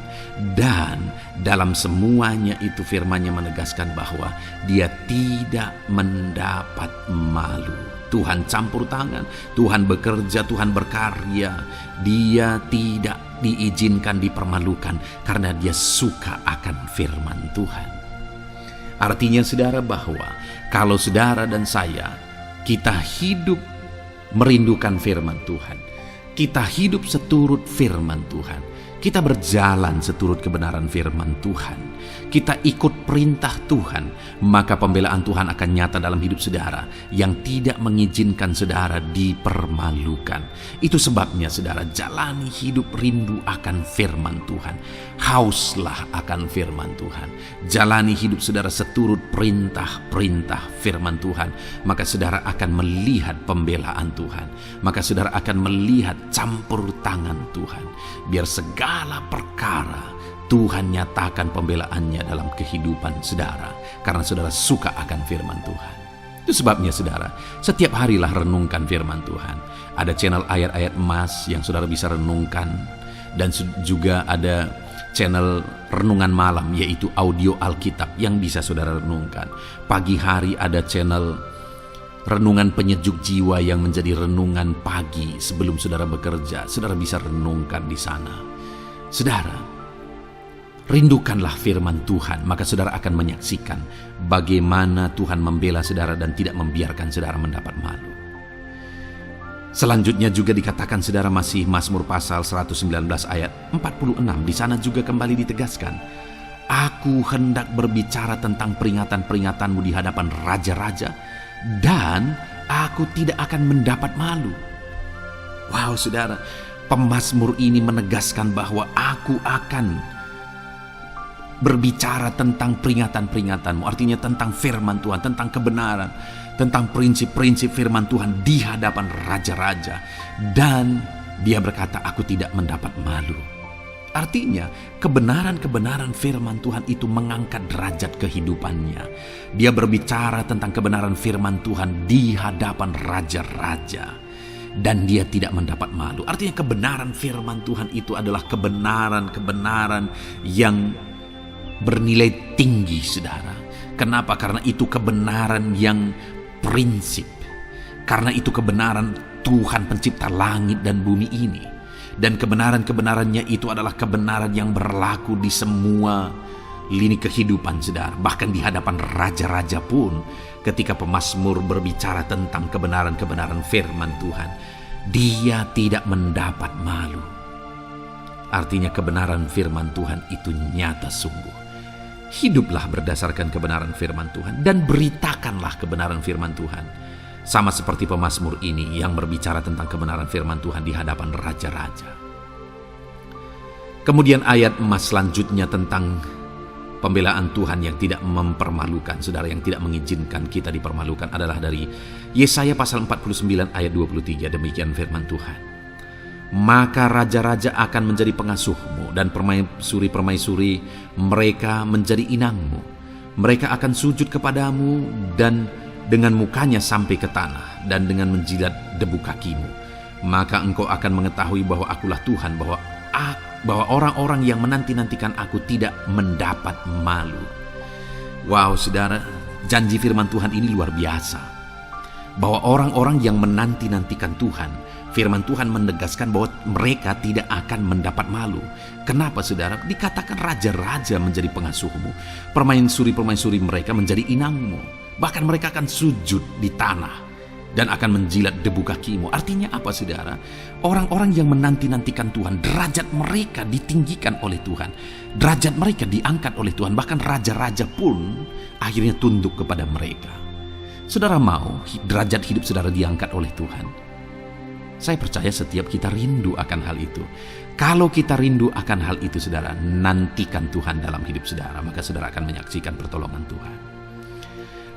Dan dalam semuanya itu firman-Nya menegaskan bahwa dia tidak mendapat malu. Tuhan campur tangan, Tuhan bekerja, Tuhan berkarya. Dia tidak diizinkan dipermalukan karena dia suka akan firman Tuhan. Artinya saudara bahwa kalau saudara dan saya, kita hidup merindukan firman Tuhan, kita hidup seturut firman Tuhan, kita berjalan seturut kebenaran firman Tuhan, kita ikut perintah Tuhan, maka pembelaan Tuhan akan nyata dalam hidup saudara yang tidak mengizinkan saudara dipermalukan. Itu sebabnya saudara, jalani hidup rindu akan firman Tuhan. Hauslah akan firman Tuhan. Jalani hidup saudara seturut perintah-perintah firman Tuhan. Maka saudara akan melihat pembelaan Tuhan. Maka saudara akan melihat campur tangan Tuhan. Biar segala perkara Tuhan nyatakan pembelaannya dalam kehidupan saudara. Karena saudara suka akan firman Tuhan. Itu sebabnya saudara, setiap harilah renungkan firman Tuhan. Ada channel ayat-ayat emas yang saudara bisa renungkan. Dan juga ada channel renungan malam, yaitu audio Alkitab yang bisa saudara renungkan. Pagi hari ada channel renungan penyejuk jiwa yang menjadi renungan pagi sebelum saudara bekerja. Saudara bisa renungkan di sana. Saudara, rindukanlah firman Tuhan, maka saudara akan menyaksikan bagaimana Tuhan membela saudara dan tidak membiarkan saudara mendapat malu. Selanjutnya juga dikatakan saudara masih Mazmur pasal 119 ayat 46. Di sana juga kembali ditegaskan, aku hendak berbicara tentang peringatan-peringatanmu di hadapan raja-raja, dan aku tidak akan mendapat malu. Wow saudara, pemazmur ini menegaskan bahwa aku akan berbicara tentang peringatan-peringatanmu. Artinya tentang firman Tuhan, tentang kebenaran, tentang prinsip-prinsip firman Tuhan di hadapan raja-raja. Dan dia berkata, aku tidak mendapat malu. Artinya kebenaran-kebenaran firman Tuhan itu mengangkat derajat kehidupannya. Dia berbicara tentang kebenaran firman Tuhan di hadapan raja-raja. Dan dia tidak mendapat malu. Artinya kebenaran firman Tuhan itu adalah kebenaran-kebenaran yang bernilai tinggi saudara. Kenapa? Karena itu kebenaran yang prinsip. Karena itu kebenaran Tuhan pencipta langit dan bumi ini. Dan kebenaran-kebenarannya itu adalah kebenaran yang berlaku di semua lini kehidupan saudara. Bahkan di hadapan raja-raja pun ketika pemazmur berbicara tentang kebenaran-kebenaran firman Tuhan, dia tidak mendapat malu. Artinya kebenaran firman Tuhan itu nyata sungguh. Hiduplah berdasarkan kebenaran firman Tuhan dan beritakanlah kebenaran firman Tuhan. Sama seperti pemazmur ini yang berbicara tentang kebenaran firman Tuhan di hadapan raja-raja. Kemudian ayat emas selanjutnya tentang pembelaan Tuhan yang tidak mempermalukan, saudara, yang tidak mengizinkan kita dipermalukan adalah dari Yesaya pasal 49 ayat 23. Demikian firman Tuhan. Maka raja-raja akan menjadi pengasuhmu dan permaisuri-permaisuri mereka menjadi inangmu. Mereka akan sujud kepadamu dan dengan mukanya sampai ke tanah dan dengan menjilat debu kakimu. Maka engkau akan mengetahui bahwa akulah Tuhan, bahwa orang-orang yang menanti-nantikan aku tidak mendapat malu. Wow saudara, janji firman Tuhan ini luar biasa. Bahwa orang-orang yang menanti-nantikan Tuhan, firman Tuhan menegaskan bahwa mereka tidak akan mendapat malu. Kenapa saudara? Dikatakan raja-raja menjadi pengasuhmu. Permaisuri-permaisuri mereka menjadi inangmu. Bahkan mereka akan sujud di tanah dan akan menjilat debu kakimu. Artinya apa saudara? Orang-orang yang menanti-nantikan Tuhan, derajat mereka ditinggikan oleh Tuhan. Derajat mereka diangkat oleh Tuhan. Bahkan raja-raja pun akhirnya tunduk kepada mereka. Saudara mau derajat hidup saudara diangkat oleh Tuhan? Saya percaya setiap kita rindu akan hal itu. Kalau kita rindu akan hal itu saudara, nantikan Tuhan dalam hidup saudara, maka saudara akan menyaksikan pertolongan Tuhan.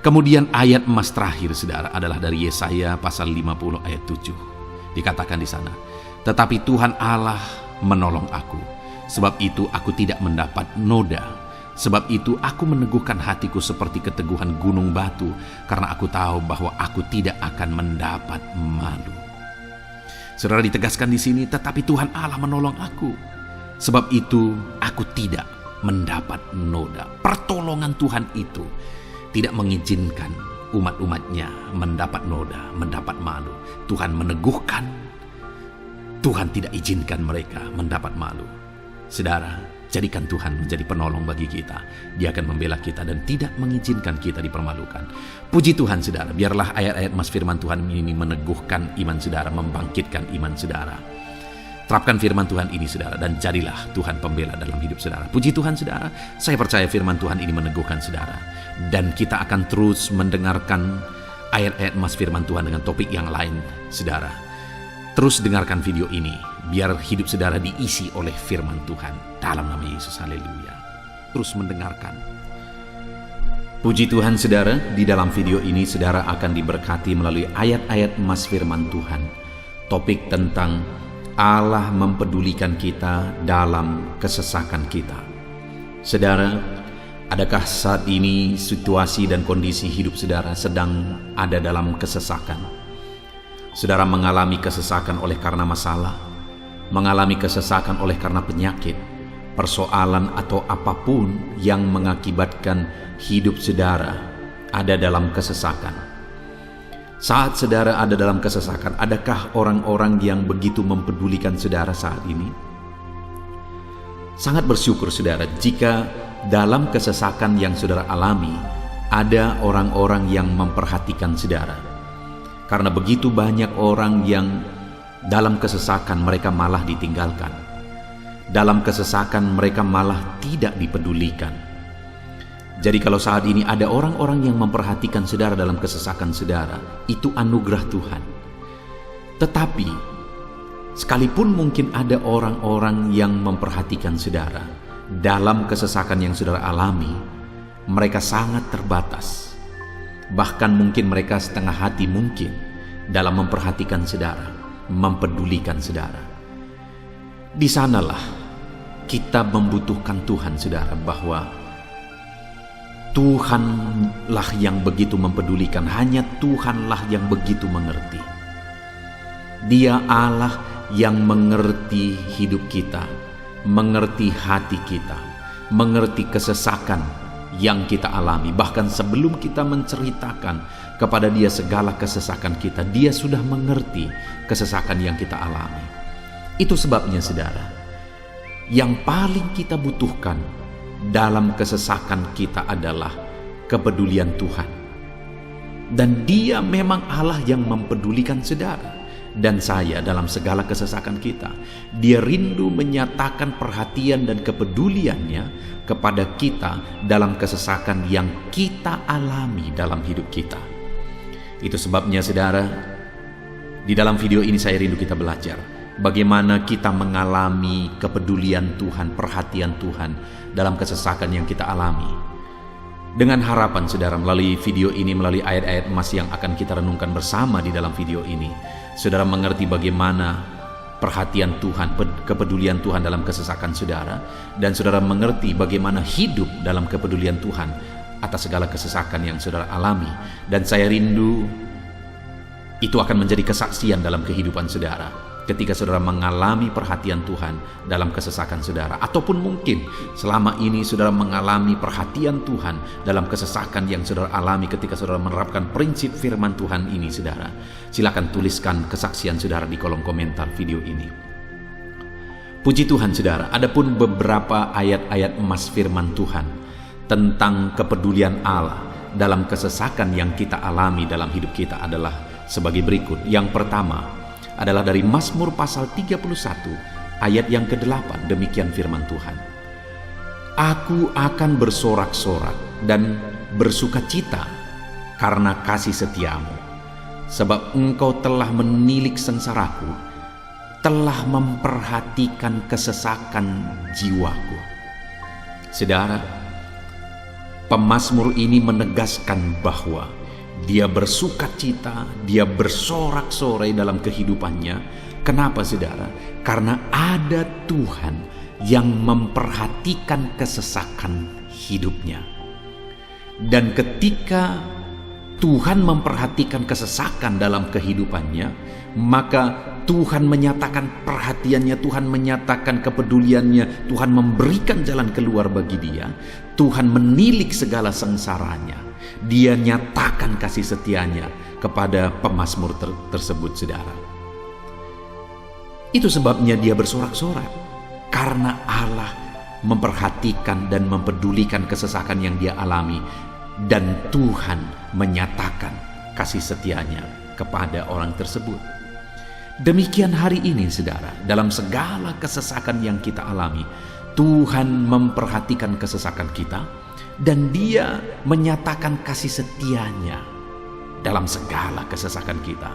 Kemudian ayat emas terakhir saudara adalah dari Yesaya pasal 50 ayat 7. Dikatakan di sana, tetapi Tuhan Allah menolong aku, sebab itu aku tidak mendapat noda. Sebab itu aku meneguhkan hatiku seperti keteguhan gunung batu, karena aku tahu bahwa aku tidak akan mendapat malu. Saudara, ditegaskan di sini, tetapi Tuhan Allah menolong aku. Sebab itu aku tidak mendapat noda. Pertolongan Tuhan itu tidak mengizinkan umat-umatnya mendapat noda, mendapat malu. Tuhan meneguhkan, Tuhan tidak izinkan mereka mendapat malu. Saudara, jadikan Tuhan menjadi penolong bagi kita. Dia akan membela kita dan tidak mengizinkan kita dipermalukan. Puji Tuhan, saudara. Biarlah ayat-ayat mas firman Tuhan ini meneguhkan iman saudara, membangkitkan iman saudara. Terapkan firman Tuhan ini, saudara, dan jadilah Tuhan pembela dalam hidup saudara. Puji Tuhan, saudara. Saya percaya firman Tuhan ini meneguhkan saudara. Dan kita akan terus mendengarkan ayat-ayat mas firman Tuhan dengan topik yang lain, saudara. Terus dengarkan video ini, biar hidup saudara diisi oleh firman Tuhan. Dalam nama Yesus, haleluya. Terus mendengarkan. Puji Tuhan, saudara. Di dalam video ini, saudara akan diberkati melalui ayat-ayat mas firman Tuhan. Topik tentang Allah mempedulikan kita dalam kesesakan kita. Saudara, adakah saat ini situasi dan kondisi hidup saudara sedang ada dalam kesesakan? Saudara mengalami kesesakan oleh karena masalah, mengalami kesesakan oleh karena penyakit, persoalan atau apapun yang mengakibatkan hidup saudara ada dalam kesesakan. Saat saudara ada dalam kesesakan, adakah orang-orang yang begitu mempedulikan saudara saat ini? Sangat bersyukur saudara jika dalam kesesakan yang saudara alami ada orang-orang yang memperhatikan saudara. Karena begitu banyak orang yang dalam kesesakan mereka malah ditinggalkan. Dalam kesesakan mereka malah tidak dipedulikan. Jadi kalau saat ini ada orang-orang yang memperhatikan saudara dalam kesesakan saudara, itu anugerah Tuhan. Tetapi, sekalipun mungkin ada orang-orang yang memperhatikan saudara dalam kesesakan yang saudara alami, mereka sangat terbatas. Bahkan mungkin mereka setengah hati mungkin dalam memperhatikan saudara, mempedulikan saudara. Di sanalah kita membutuhkan Tuhan, saudara, bahwa Tuhanlah yang begitu mempedulikan, hanya Tuhanlah yang begitu mengerti. Dia Allah yang mengerti hidup kita, mengerti hati kita, mengerti kesesakan yang kita alami. Bahkan sebelum kita menceritakan kepada Dia segala kesesakan kita, Dia sudah mengerti kesesakan yang kita alami. Itu sebabnya, saudara, yang paling kita butuhkan dalam kesesakan kita adalah kepedulian Tuhan. Dan Dia memang Allah yang mempedulikan saudara dan saya dalam segala kesesakan kita. Dia rindu menyatakan perhatian dan kepeduliannya kepada kita dalam kesesakan yang kita alami dalam hidup kita. Itu sebabnya, saudara, di dalam video ini saya rindu kita belajar bagaimana kita mengalami kepedulian Tuhan, perhatian Tuhan dalam kesesakan yang kita alami. Dengan harapan, saudara, melalui video ini, melalui ayat-ayat emas yang akan kita renungkan bersama di dalam video ini, saudara mengerti bagaimana perhatian Tuhan, kepedulian Tuhan dalam kesesakan saudara, dan saudara mengerti bagaimana hidup dalam kepedulian Tuhan atas segala kesesakan yang saudara alami. Dan saya rindu itu akan menjadi kesaksian dalam kehidupan saudara ketika saudara mengalami perhatian Tuhan dalam kesesakan saudara, ataupun mungkin selama ini saudara mengalami perhatian Tuhan dalam kesesakan yang saudara alami ketika saudara menerapkan prinsip firman Tuhan ini, saudara. Silakan tuliskan kesaksian saudara di kolom komentar video ini. Puji Tuhan, saudara, adapun beberapa ayat-ayat emas firman Tuhan tentang kepedulian Allah dalam kesesakan yang kita alami dalam hidup kita adalah sebagai berikut. Yang pertama adalah dari Mazmur pasal 31 ayat yang ke-8. Demikian firman Tuhan. Aku akan bersorak-sorak dan bersukacita karena kasih setiamu, sebab engkau telah menilik sengsaraku, telah memperhatikan kesesakan jiwaku. Saudara, pemazmur ini menegaskan bahwa dia bersukacita, dia bersorak-sorai dalam kehidupannya. Kenapa, saudara? Karena ada Tuhan yang memperhatikan kesesakan hidupnya. Dan ketika Tuhan memperhatikan kesesakan dalam kehidupannya, maka Tuhan menyatakan perhatiannya, Tuhan menyatakan kepeduliannya, Tuhan memberikan jalan keluar bagi dia, Tuhan menilik segala sengsaranya, dia nyatakan kasih setianya kepada pemazmur tersebut, saudara. Itu sebabnya dia bersorak-sorak, karena Allah memperhatikan dan mempedulikan kesesakan yang dia alami, dan Tuhan menyatakan kasih setianya kepada orang tersebut. Demikian hari ini, saudara, dalam segala kesesakan yang kita alami, Tuhan memperhatikan kesesakan kita dan Dia menyatakan kasih setianya dalam segala kesesakan kita.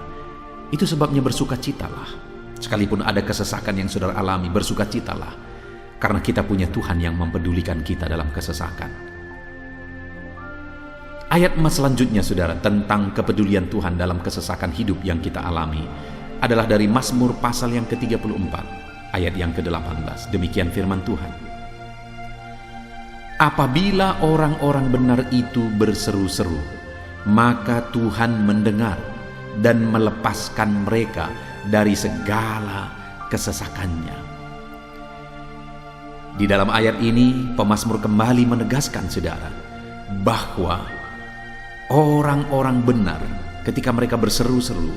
Itu sebabnya bersukacitalah. Sekalipun ada kesesakan yang saudara alami, bersukacitalah, karena kita punya Tuhan yang mempedulikan kita dalam kesesakan. Ayat selanjutnya, saudara, tentang kepedulian Tuhan dalam kesesakan hidup yang kita alami adalah dari Mazmur pasal yang ke-34, ayat yang ke-18. Demikian firman Tuhan. Apabila orang-orang benar itu berseru-seru, maka Tuhan mendengar dan melepaskan mereka dari segala kesesakannya. Di dalam ayat ini, pemazmur kembali menegaskan, saudara, bahwa orang-orang benar ketika mereka berseru-seru,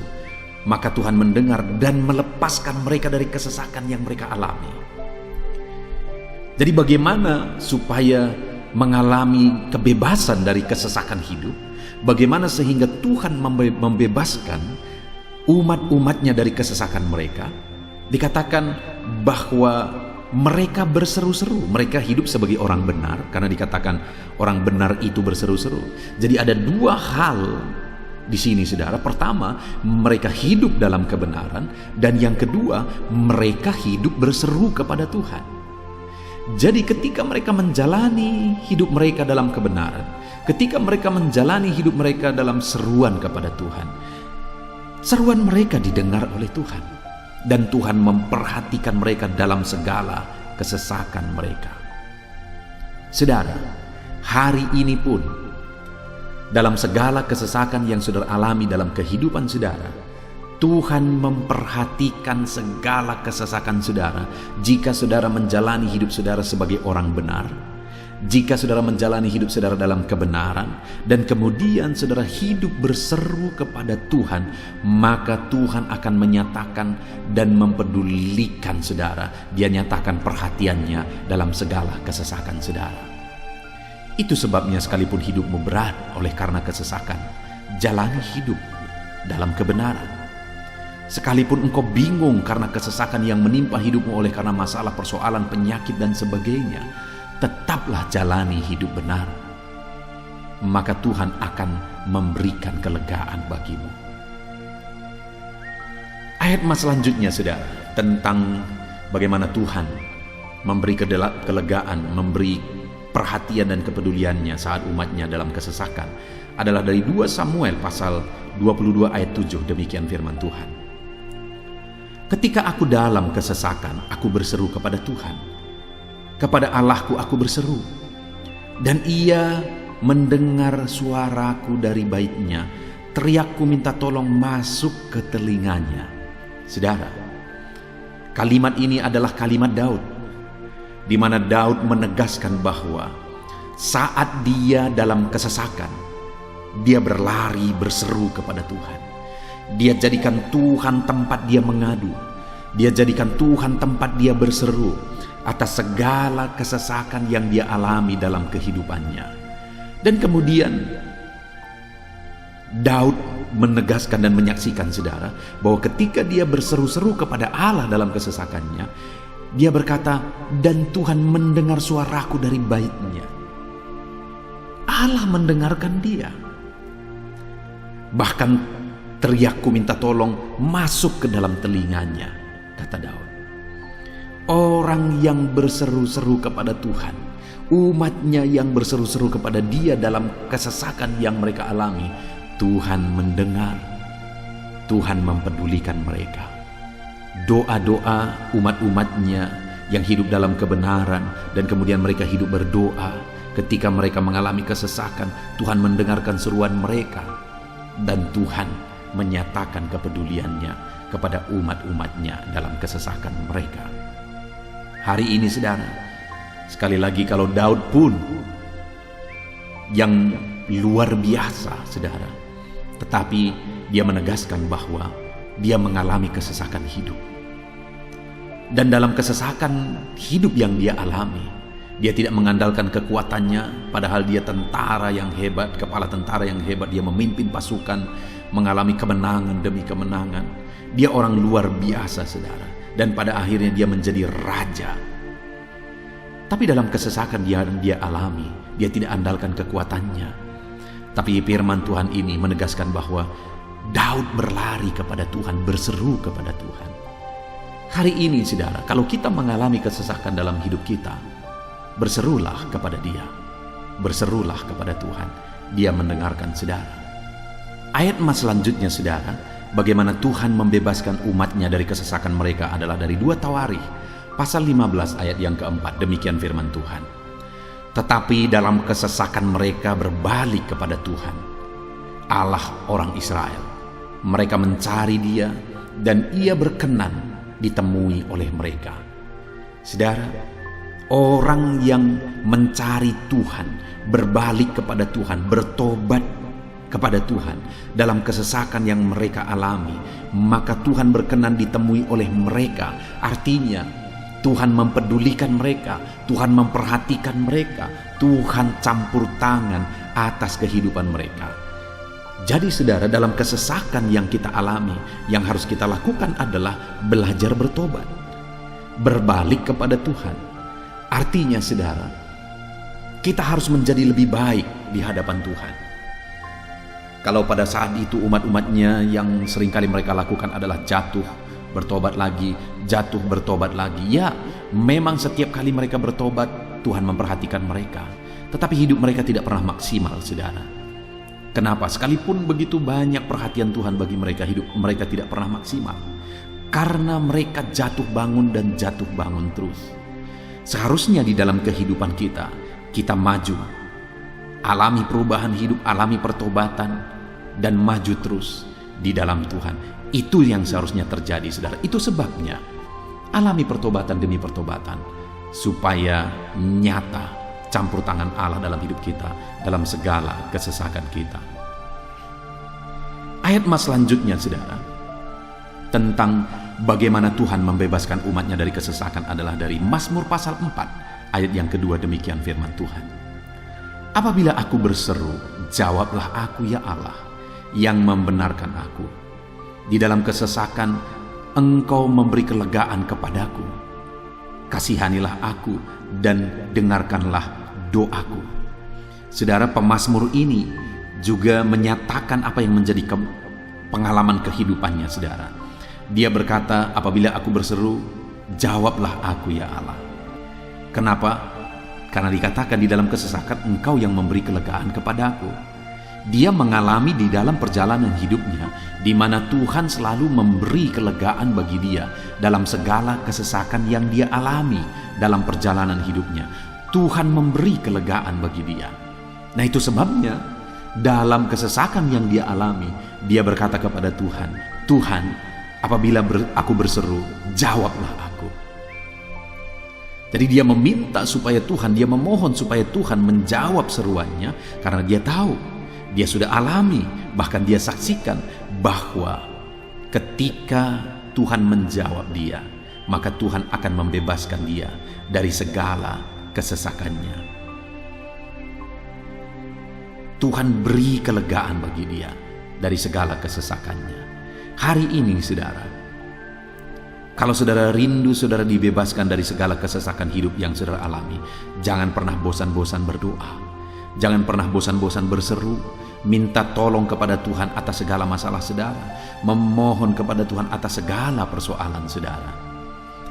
maka Tuhan mendengar dan melepaskan mereka dari kesesakan yang mereka alami. Jadi bagaimana supaya mengalami kebebasan dari kesesakan hidup? Bagaimana sehingga Tuhan membebaskan umat-umatnya dari kesesakan mereka? Dikatakan bahwa mereka berseru-seru, mereka hidup sebagai orang benar, karena dikatakan orang benar itu berseru-seru. Jadi ada dua hal di sini, saudara. Pertama, mereka hidup dalam kebenaran, dan yang kedua, mereka hidup berseru kepada Tuhan. Jadi ketika mereka menjalani hidup mereka dalam kebenaran, ketika mereka menjalani hidup mereka dalam seruan kepada Tuhan, seruan mereka didengar oleh Tuhan, dan Tuhan memperhatikan mereka dalam segala kesesakan mereka. Saudara, hari ini pun dalam segala kesesakan yang saudara alami dalam kehidupan saudara, Tuhan memperhatikan segala kesesakan saudara. Jika saudara menjalani hidup saudara sebagai orang benar, jika saudara menjalani hidup saudara dalam kebenaran, dan kemudian saudara hidup berseru kepada Tuhan, maka Tuhan akan menyatakan dan mempedulikan saudara. Dia nyatakan perhatiannya dalam segala kesesakan saudara. Itu sebabnya sekalipun hidupmu berat oleh karena kesesakan, jalani hidup dalam kebenaran. Sekalipun engkau bingung karena kesesakan yang menimpa hidupmu oleh karena masalah, persoalan, penyakit dan sebagainya, tetaplah jalani hidup benar, maka Tuhan akan memberikan kelegaan bagimu. Ayat selanjutnya, saudara, tentang bagaimana Tuhan memberi kelegaan, memberi perhatian dan kepeduliannya saat umatnya dalam kesesakan, adalah dari 2 Samuel pasal 22 ayat 7. Demikian firman Tuhan. Ketika aku dalam kesesakan, aku berseru kepada Tuhan. Kepada Allahku aku berseru, dan Ia mendengar suaraku dari baitnya. Teriakku minta tolong masuk ke telinganya. Saudara, kalimat ini adalah kalimat Daud, di mana Daud menegaskan bahwa saat dia dalam kesesakan, dia berlari berseru kepada Tuhan. Dia jadikan Tuhan tempat dia mengadu. Dia jadikan Tuhan tempat dia berseru atas segala kesesakan yang dia alami dalam kehidupannya. Dan kemudian Daud menegaskan dan menyaksikan, saudara, bahwa ketika dia berseru-seru kepada Allah dalam kesesakannya, dia berkata, dan Tuhan mendengar suaraku dari baitnya. Allah mendengarkan dia. Bahkan teriakku minta tolong masuk ke dalam telinganya, kata Daud. Orang yang berseru-seru kepada Tuhan, umatnya yang berseru-seru kepada Dia dalam kesesakan yang mereka alami, Tuhan mendengar, Tuhan mempedulikan mereka. Doa-doa umat-umatnya yang hidup dalam kebenaran, dan kemudian mereka hidup berdoa, Ketika mereka mengalami kesesakan, Tuhan mendengarkan seruan mereka, dan Tuhan menyatakan kepeduliannya kepada umat-umatnya dalam kesesakan mereka. Hari ini saudara, sekali lagi kalau Daud pun yang luar biasa saudara, tetapi dia menegaskan bahwa dia mengalami kesesakan hidup. Dan dalam kesesakan hidup yang dia alami, dia tidak mengandalkan kekuatannya, padahal dia tentara yang hebat, kepala tentara yang hebat. Dia memimpin pasukan, mengalami kemenangan demi kemenangan. Dia orang luar biasa saudara, dan pada akhirnya dia menjadi raja. Tapi dalam kesesakan yang dia alami, dia tidak andalkan kekuatannya. Tapi firman Tuhan ini menegaskan bahwa Daud berlari kepada Tuhan, berseru kepada Tuhan. Hari ini saudara, kalau kita mengalami kesesakan dalam hidup kita, berserulah kepada Dia, berserulah kepada Tuhan. Dia mendengarkan saudara. Ayat mas selanjutnya saudara, bagaimana Tuhan membebaskan umatnya dari kesesakan mereka adalah dari 2 Tawarikh pasal 15 ayat yang keempat. Demikian firman Tuhan. Tetapi dalam kesesakan mereka berbalik kepada Tuhan, Allah orang Israel. Mereka mencari Dia, dan Ia berkenan ditemui oleh mereka. Saudara, orang yang mencari Tuhan, berbalik kepada Tuhan, bertobat kepada Tuhan dalam kesesakan yang mereka alami, maka Tuhan berkenan ditemui oleh mereka. Artinya Tuhan mempedulikan mereka, Tuhan memperhatikan mereka, Tuhan campur tangan atas kehidupan mereka. Jadi saudara, dalam kesesakan yang kita alami, yang harus kita lakukan adalah belajar bertobat, berbalik kepada Tuhan. Artinya saudara, kita harus menjadi lebih baik di hadapan Tuhan. Kalau pada saat itu umat-umatnya yang seringkali mereka lakukan adalah jatuh, bertobat lagi, jatuh, bertobat lagi. Ya, memang setiap kali mereka bertobat, Tuhan memperhatikan mereka. Tetapi hidup mereka tidak pernah maksimal saudara. Kenapa? Sekalipun begitu banyak perhatian Tuhan bagi mereka, hidup mereka tidak pernah maksimal. Karena mereka jatuh bangun dan jatuh bangun terus. Seharusnya di dalam kehidupan kita, kita maju, alami perubahan hidup, alami pertobatan, dan maju terus di dalam Tuhan. Itu yang seharusnya terjadi saudara. Itu sebabnya alami pertobatan demi pertobatan, supaya nyata campur tangan Allah dalam hidup kita, dalam segala kesesakan kita. Ayat mas selanjutnya saudara, tentang bagaimana Tuhan membebaskan umatnya dari kesesakan adalah dari Mazmur pasal 4 ayat yang kedua. Demikian firman Tuhan. Apabila aku berseru, jawablah aku ya Allah, yang membenarkan aku. Di dalam kesesakan Engkau memberi kelegaan kepadaku. Kasihanilah aku dan dengarkanlah doaku. Saudara, pemazmur ini juga menyatakan apa yang menjadi pengalaman kehidupannya saudara. Dia berkata, apabila aku berseru, jawablah aku ya Allah. Kenapa? Karena dikatakan di dalam kesesakan Engkau yang memberi kelegaan kepadaku. Dia mengalami di dalam perjalanan hidupnya, di mana Tuhan selalu memberi kelegaan bagi dia dalam segala kesesakan yang dia alami dalam perjalanan hidupnya. Tuhan memberi kelegaan bagi dia. Nah, itu sebabnya dalam kesesakan yang dia alami, dia berkata kepada Tuhan, Tuhan, apabila aku berseru, jawablah aku. Jadi dia meminta supaya Tuhan, dia memohon supaya Tuhan menjawab seruannya, karena dia tahu, dia sudah alami, bahkan dia saksikan bahwa ketika Tuhan menjawab dia, maka Tuhan akan membebaskan dia dari segala kesesakannya. Tuhan beri kelegaan bagi dia dari segala kesesakannya. Hari ini saudara, kalau saudara rindu saudara dibebaskan dari segala kesesakan hidup yang saudara alami, jangan pernah bosan-bosan berdoa. Jangan pernah bosan-bosan berseru, minta tolong kepada Tuhan atas segala masalah saudara, memohon kepada Tuhan atas segala persoalan saudara.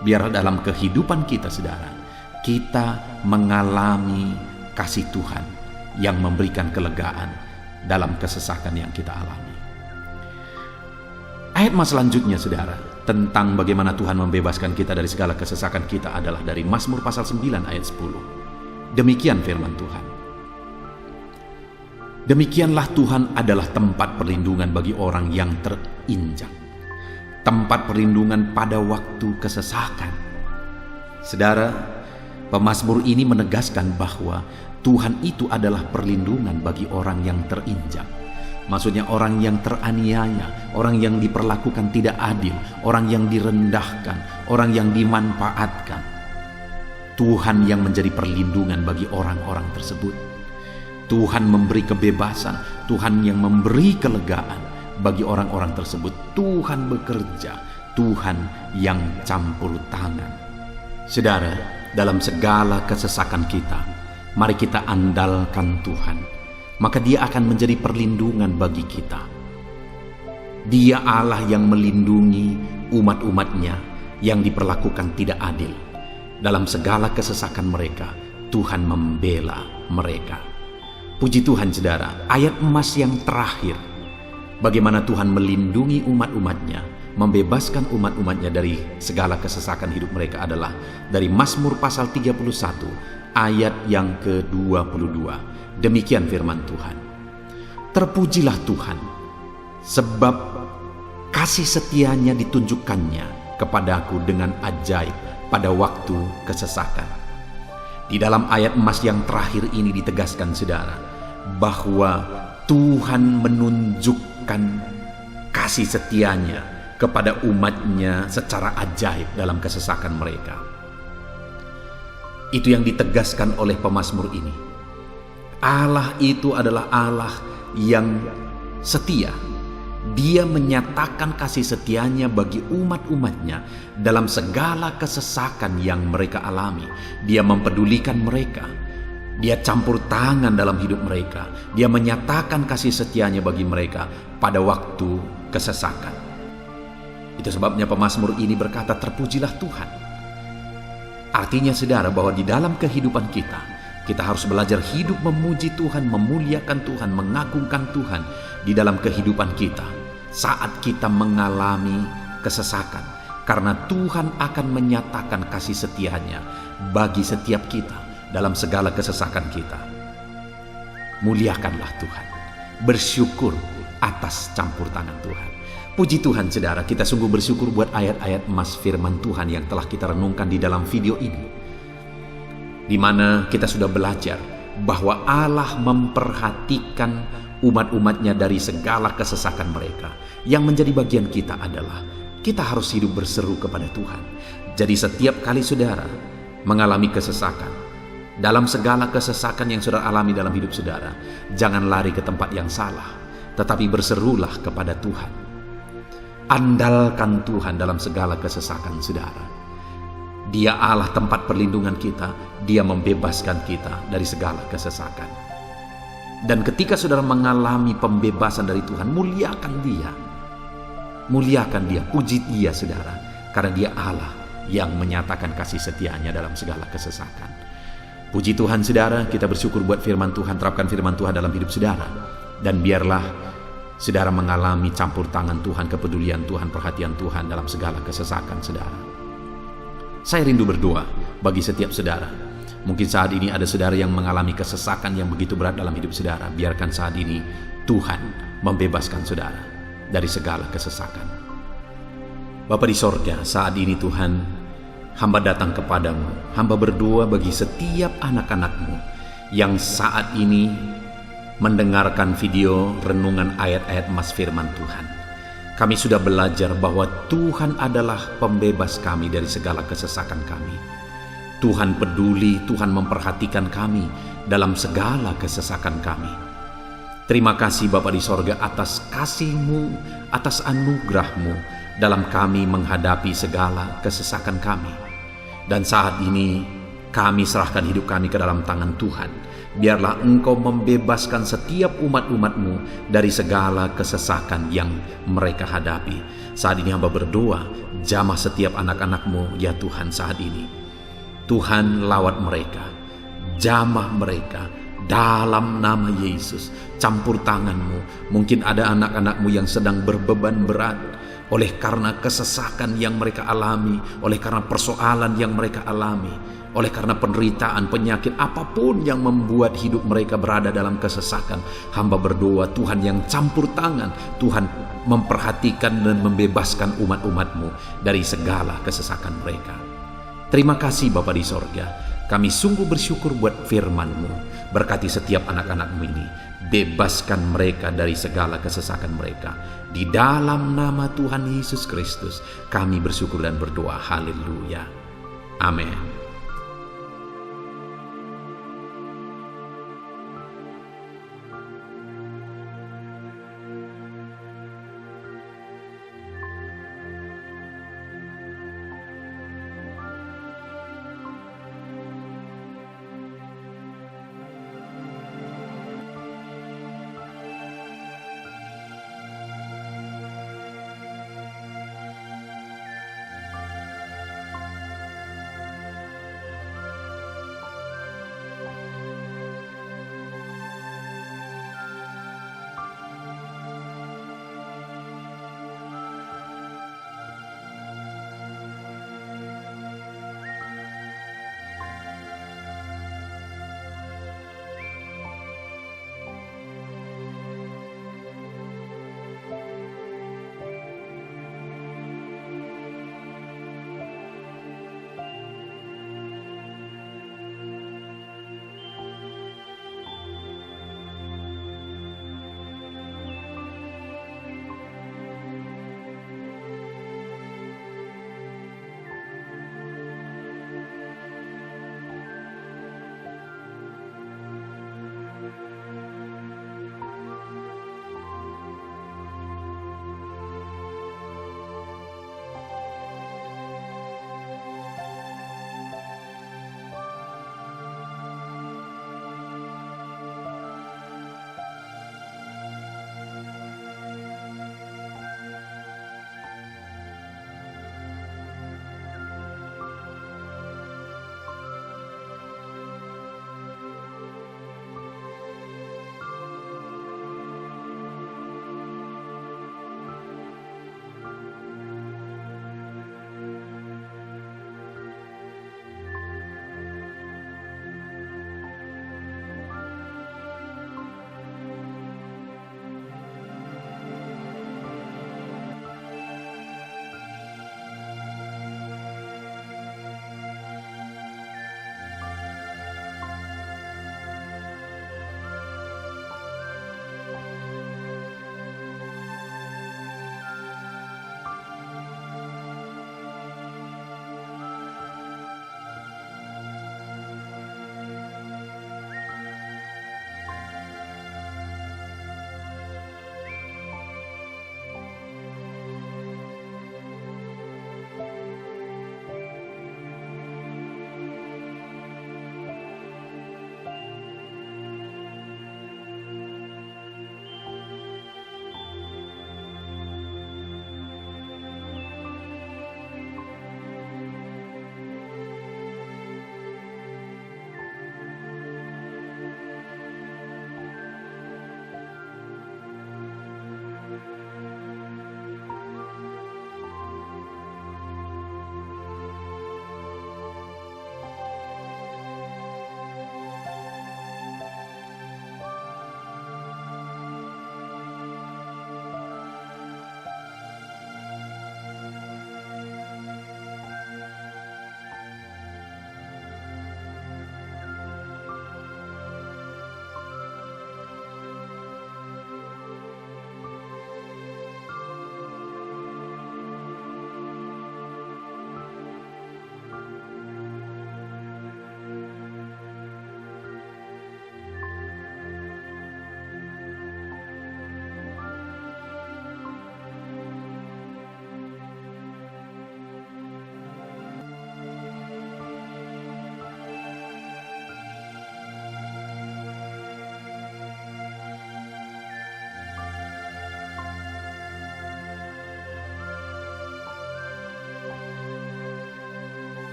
Biar dalam kehidupan kita saudara, kita mengalami kasih Tuhan yang memberikan kelegaan dalam kesesakan yang kita alami. Ayat mas selanjutnya saudara, tentang bagaimana Tuhan membebaskan kita dari segala kesesakan kita adalah dari Mazmur pasal 9 ayat 10. Demikian firman Tuhan. Demikianlah Tuhan adalah tempat perlindungan bagi orang yang terinjak, tempat perlindungan pada waktu kesesakan. Saudara, pemazmur ini menegaskan bahwa Tuhan itu adalah perlindungan bagi orang yang terinjak. Maksudnya orang yang teraniaya, orang yang diperlakukan tidak adil, orang yang direndahkan, orang yang dimanfaatkan. Tuhan yang menjadi perlindungan bagi orang-orang tersebut. Tuhan memberi kebebasan, Tuhan yang memberi kelegaan bagi orang-orang tersebut. Tuhan bekerja, Tuhan yang campur tangan. Saudara, dalam segala kesesakan kita, mari kita andalkan Tuhan. Maka Dia akan menjadi perlindungan bagi kita. Dia Allah yang melindungi umat-umatnya yang diperlakukan tidak adil. Dalam segala kesesakan mereka, Tuhan membela mereka. Puji Tuhan saudara, ayat emas yang terakhir, bagaimana Tuhan melindungi umat-umatnya, membebaskan umat-umatnya dari segala kesesakan hidup mereka adalah dari Mazmur pasal 31 ayat yang ke-22. Demikian firman Tuhan. Terpujilah Tuhan, sebab kasih setianya ditunjukkannya kepadaku dengan ajaib pada waktu kesesakan. Di dalam ayat emas yang terakhir ini ditegaskan saudara, bahwa Tuhan menunjukkan kasih setianya kepada umatnya secara ajaib dalam kesesakan mereka. Itu yang ditegaskan oleh pemazmur ini. Allah itu adalah Allah yang setia. Dia menyatakan kasih setianya bagi umat-umatnya dalam segala kesesakan yang mereka alami. Dia mempedulikan mereka. Dia campur tangan dalam hidup mereka. Dia menyatakan kasih setianya bagi mereka pada waktu kesesakan. Itu sebabnya pemazmur ini berkata, terpujilah Tuhan. Artinya saudara, bahwa di dalam kehidupan kita harus belajar hidup memuji Tuhan, memuliakan Tuhan, mengagungkan Tuhan di dalam kehidupan kita saat kita mengalami kesesakan. Karena Tuhan akan menyatakan kasih setianya bagi setiap kita dalam segala kesesakan kita. Muliakanlah Tuhan, bersyukur atas campur tangan Tuhan. Puji Tuhan saudara, kita sungguh bersyukur buat ayat-ayat emas firman Tuhan yang telah kita renungkan di dalam video ini, di mana kita sudah belajar bahwa Allah memperhatikan umat-umatnya dari segala kesesakan mereka. Yang menjadi bagian kita adalah kita harus hidup berseru kepada Tuhan. Jadi setiap kali saudara mengalami kesesakan, dalam segala kesesakan yang saudara alami dalam hidup saudara, jangan lari ke tempat yang salah, tetapi berserulah kepada Tuhan. Andalkan Tuhan dalam segala kesesakan saudara. Dia Allah tempat perlindungan kita. Dia membebaskan kita dari segala kesesakan. Dan ketika saudara mengalami pembebasan dari Tuhan, muliakan Dia. Muliakan Dia, puji Dia saudara. Karena Dia Allah yang menyatakan kasih setianya dalam segala kesesakan. Puji Tuhan saudara, kita bersyukur buat firman Tuhan. Terapkan firman Tuhan dalam hidup saudara. Dan biarlah saudara mengalami campur tangan Tuhan, kepedulian Tuhan, perhatian Tuhan dalam segala kesesakan saudara. Saya rindu berdoa bagi setiap saudara. Mungkin saat ini ada saudara yang mengalami kesesakan yang begitu berat dalam hidup saudara. Biarkan saat ini Tuhan membebaskan saudara dari segala kesesakan. Bapa di sorga, saat ini Tuhan, hamba datang kepadamu. Hamba berdoa bagi setiap anak-anak-Mu yang saat ini mendengarkan video renungan ayat-ayat emas firman Tuhan. Kami sudah belajar bahwa Tuhan adalah pembebas kami dari segala kesesakan kami. Tuhan peduli, Tuhan memperhatikan kami dalam segala kesesakan kami. Terima kasih Bapa di sorga atas kasih-Mu, atas anugerah-Mu dalam kami menghadapi segala kesesakan kami. Dan saat ini kami serahkan hidup kami ke dalam tangan Tuhan. Biarlah Engkau membebaskan setiap umat-umat-Mu dari segala kesesakan yang mereka hadapi. Saat ini hamba berdoa, jamah setiap anak-anak-Mu ya Tuhan saat ini. Tuhan lawat mereka, jamah mereka dalam nama Yesus. Campur tangan-Mu. Mungkin ada anak-anak-Mu yang sedang berbeban berat, oleh karena kesesakan yang mereka alami, oleh karena persoalan yang mereka alami, oleh karena penderitaan, penyakit, apapun yang membuat hidup mereka berada dalam kesesakan. Hamba berdoa, Tuhan yang campur tangan, Tuhan memperhatikan dan membebaskan umat-umat-Mu dari segala kesesakan mereka. Terima kasih Bapa di sorga, kami sungguh bersyukur buat firman-Mu. Berkati setiap anak-anak-Mu ini, bebaskan mereka dari segala kesesakan mereka. Di dalam nama Tuhan Yesus Kristus kami bersyukur dan berdoa. Haleluya. Amin.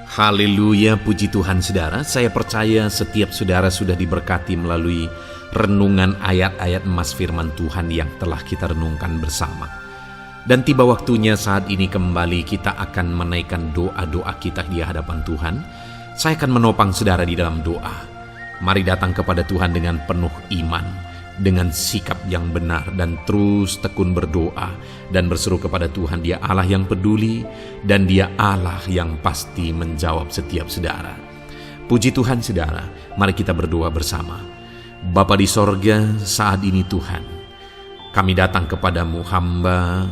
Haleluya, puji Tuhan saudara. Saya percaya setiap saudara sudah diberkati melalui renungan ayat-ayat emas firman Tuhan yang telah kita renungkan bersama. Dan tiba waktunya saat ini kembali kita akan menaikkan doa-doa kita di hadapan Tuhan. Saya akan menopang saudara di dalam doa. Mari datang kepada Tuhan dengan penuh iman, dengan sikap yang benar, dan terus tekun berdoa dan berseru kepada Tuhan. Dia Allah yang peduli dan Dia Allah yang pasti menjawab setiap saudara. Puji Tuhan saudara, mari kita berdoa bersama. Bapa di sorga, saat ini Tuhan, kami datang kepadamu, hamba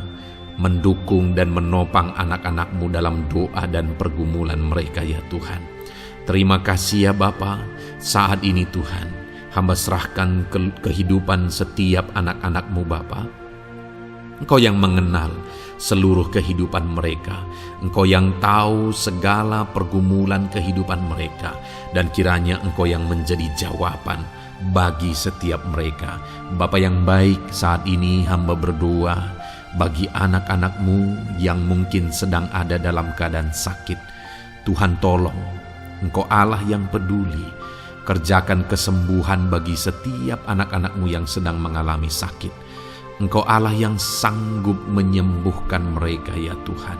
mendukung dan menopang anak-anak-Mu dalam doa dan pergumulan mereka ya Tuhan. Terima kasih ya Bapa, saat ini Tuhan, hamba serahkan kehidupan setiap anak-anak-Mu Bapa. Engkau yang mengenal seluruh kehidupan mereka. Engkau yang tahu segala pergumulan kehidupan mereka. Dan kiranya Engkau yang menjadi jawaban bagi setiap mereka. Bapa yang baik, saat ini hamba berdoa bagi anak-anak-Mu yang mungkin sedang ada dalam keadaan sakit. Tuhan tolong, Engkau Allah yang peduli. Kerjakan kesembuhan bagi setiap anak-anak-Mu yang sedang mengalami sakit. Engkau Allah yang sanggup menyembuhkan mereka ya Tuhan.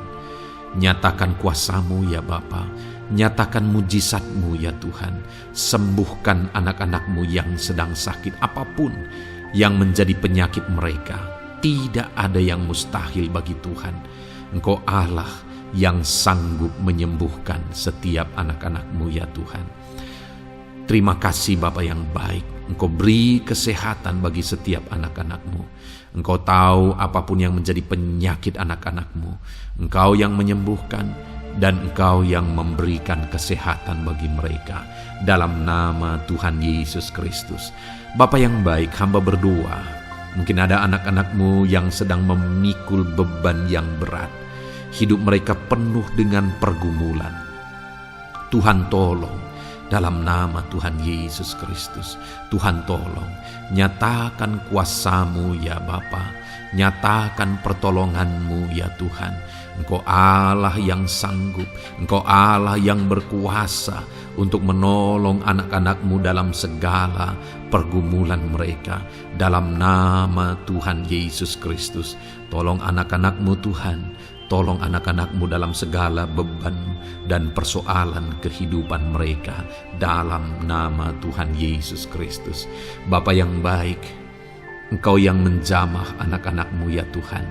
Nyatakan kuasa-Mu ya Bapa. Nyatakan mujizat-Mu ya Tuhan. Sembuhkan anak-anak-Mu yang sedang sakit, apapun yang menjadi penyakit mereka. Tidak ada yang mustahil bagi Tuhan. Engkau Allah yang sanggup menyembuhkan setiap anak-anak-Mu ya Tuhan. Terima kasih Bapa yang baik. Engkau beri kesehatan bagi setiap anak-anak-Mu. Engkau tahu apapun yang menjadi penyakit anak-anak-Mu. Engkau yang menyembuhkan dan Engkau yang memberikan kesehatan bagi mereka. Dalam nama Tuhan Yesus Kristus. Bapa yang baik, hamba berdoa. Mungkin ada anak-anak-Mu yang sedang memikul beban yang berat. Hidup mereka penuh dengan pergumulan. Tuhan tolong. Dalam nama Tuhan Yesus Kristus, Tuhan tolong, nyatakan kuasa-Mu ya Bapa, nyatakan pertolongan-Mu ya Tuhan. Engkau Allah yang sanggup, Engkau Allah yang berkuasa untuk menolong anak-anak-Mu dalam segala pergumulan mereka. Dalam nama Tuhan Yesus Kristus, tolong anak-anak-Mu Tuhan. Tolong anak-anak-Mu dalam segala beban dan persoalan kehidupan mereka. Dalam nama Tuhan Yesus Kristus. Bapa yang baik, Engkau yang menjamah anak-anak-Mu ya Tuhan.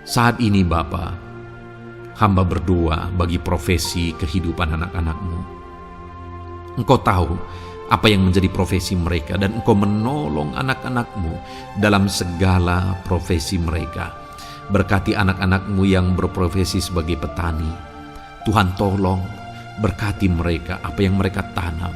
Saat ini Bapa, hamba berdoa bagi profesi kehidupan anak-anak-Mu. Engkau tahu apa yang menjadi profesi mereka, dan Engkau menolong anak-anak-Mu dalam segala profesi mereka. Berkati anak-anak-Mu yang berprofesi sebagai petani. Tuhan tolong, berkati mereka apa yang mereka tanam.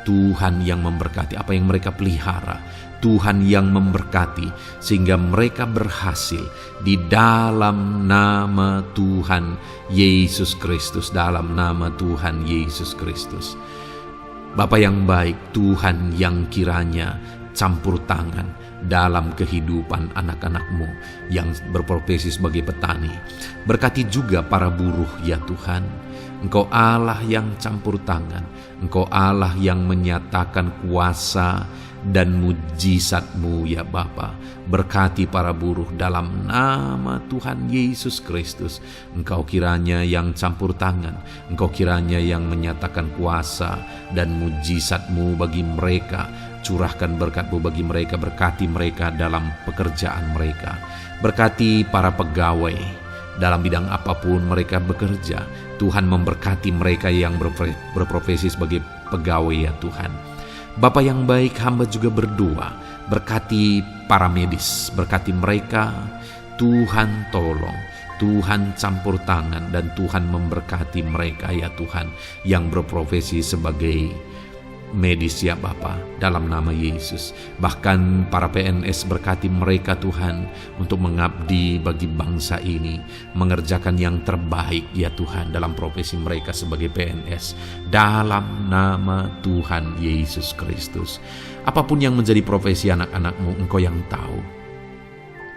Tuhan yang memberkati apa yang mereka pelihara. Tuhan yang memberkati sehingga mereka berhasil di dalam nama Tuhan Yesus Kristus. Dalam nama Tuhan Yesus Kristus. Bapa yang baik, Tuhan yang kiranya campur tangan dalam kehidupan anak-anak-Mu yang berprofesi sebagai petani. Berkati juga para buruh ya Tuhan. Engkau Allah yang campur tangan. Engkau Allah yang menyatakan kuasa dan mujizat-Mu ya Bapa. Berkati para buruh dalam nama Tuhan Yesus Kristus. Engkau kiranya yang campur tangan. Engkau kiranya yang menyatakan kuasa dan mujizat-Mu bagi mereka. Curahkan berkat-Mu bagi mereka, berkati mereka dalam pekerjaan mereka. Berkati para pegawai dalam bidang apapun mereka bekerja. Tuhan memberkati mereka yang berprofesi sebagai pegawai ya Tuhan. Bapa yang baik, hamba juga berdoa. Berkati para medis, berkati mereka. Tuhan tolong, Tuhan campur tangan, dan Tuhan memberkati mereka ya Tuhan yang berprofesi sebagai medis ya Bapa, dalam nama Yesus. Bahkan para PNS, berkati mereka Tuhan untuk mengabdi bagi bangsa ini, mengerjakan yang terbaik ya Tuhan dalam profesi mereka sebagai PNS. Dalam nama Tuhan Yesus Kristus. Apapun yang menjadi profesi anak-anak-Mu, Engkau yang tahu.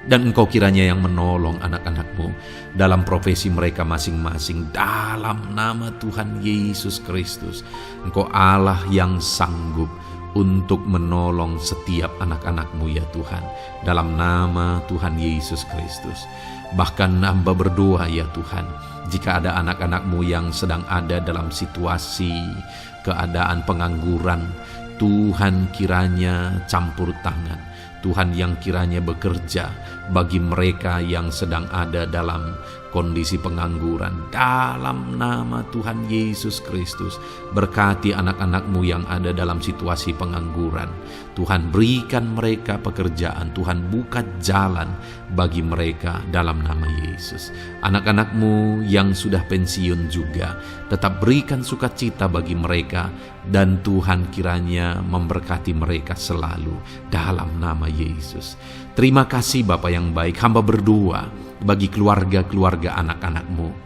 Dan Engkau kiranya yang menolong anak-anak-Mu dalam profesi mereka masing-masing. Dalam nama Tuhan Yesus Kristus, Engkau Allah yang sanggup untuk menolong setiap anak-anak-Mu ya Tuhan. Dalam nama Tuhan Yesus Kristus. Bahkan hamba berdoa ya Tuhan, jika ada anak-anak-Mu yang sedang ada dalam situasi keadaan pengangguran, Tuhan kiranya campur tangan. Tuhan yang kiranya bekerja bagi mereka yang sedang ada dalam kondisi pengangguran. Dalam nama Tuhan Yesus Kristus, berkati anak-anak-Mu yang ada dalam situasi pengangguran. Tuhan berikan mereka pekerjaan, Tuhan buka jalan bagi mereka dalam nama Yesus. Anak-anak-Mu yang sudah pensiun juga, tetap berikan sukacita bagi mereka, dan Tuhan kiranya memberkati mereka selalu dalam nama Yesus. Terima kasih Bapa yang baik, hamba berdoa bagi keluarga-keluarga anak-anak-Mu.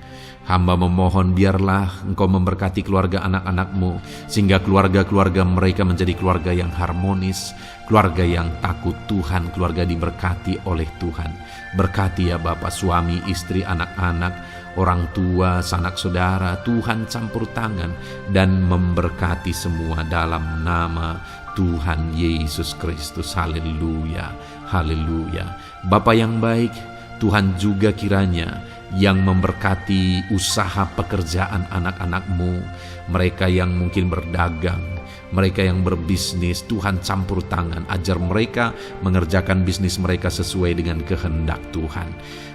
Hamba memohon biarlah Engkau memberkati keluarga anak-anak-Mu, sehingga keluarga-keluarga mereka menjadi keluarga yang harmonis, keluarga yang takut Tuhan, keluarga diberkati oleh Tuhan. Berkati ya Bapa, suami, istri, anak-anak, orang tua, sanak saudara, Tuhan campur tangan dan memberkati semua dalam nama Tuhan Yesus Kristus. Haleluya, haleluya. Bapa yang baik, Tuhan juga kiranya yang memberkati usaha pekerjaan anak-anak-Mu, mereka yang mungkin berdagang, mereka yang berbisnis. Tuhan campur tangan, ajar mereka mengerjakan bisnis mereka sesuai dengan kehendak Tuhan.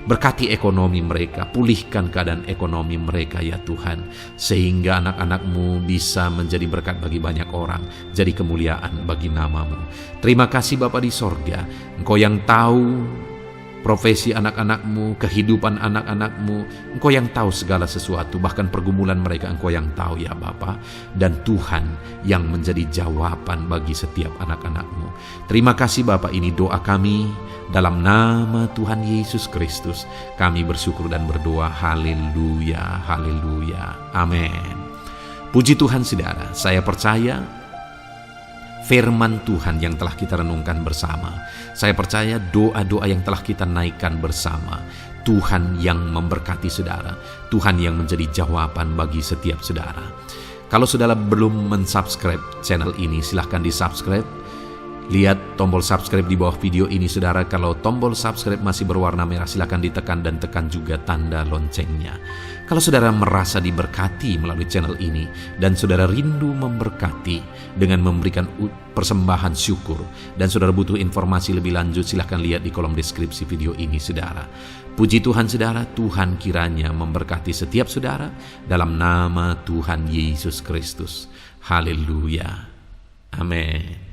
Berkati ekonomi mereka, pulihkan keadaan ekonomi mereka ya Tuhan, sehingga anak-anak-Mu bisa menjadi berkat bagi banyak orang, jadi kemuliaan bagi nama-Mu. Terima kasih Bapa di sorga, Engkau yang tahu profesi anak-anak-Mu, kehidupan anak-anak-Mu. Engkau yang tahu segala sesuatu, bahkan pergumulan mereka Engkau yang tahu ya Bapa. Dan Tuhan yang menjadi jawaban bagi setiap anak-anak-Mu. Terima kasih Bapa, ini doa kami dalam nama Tuhan Yesus Kristus. Kami bersyukur dan berdoa. Haleluya, haleluya, amin. Puji Tuhan saudara, saya percaya firman Tuhan yang telah kita renungkan bersama, saya percaya doa-doa yang telah kita naikkan bersama, Tuhan yang memberkati saudara, Tuhan yang menjadi jawaban bagi setiap saudara. Kalau saudara belum mensubscribe channel ini, silahkan di-subscribe. Lihat tombol subscribe di bawah video ini saudara. Kalau tombol subscribe masih berwarna merah, silahkan ditekan dan tekan juga tanda loncengnya. Kalau saudara merasa diberkati melalui channel ini dan saudara rindu memberkati dengan memberikan persembahan syukur, dan saudara butuh informasi lebih lanjut, silahkan lihat di kolom deskripsi video ini saudara. Puji Tuhan saudara, Tuhan kiranya memberkati setiap saudara dalam nama Tuhan Yesus Kristus. Haleluya, amin.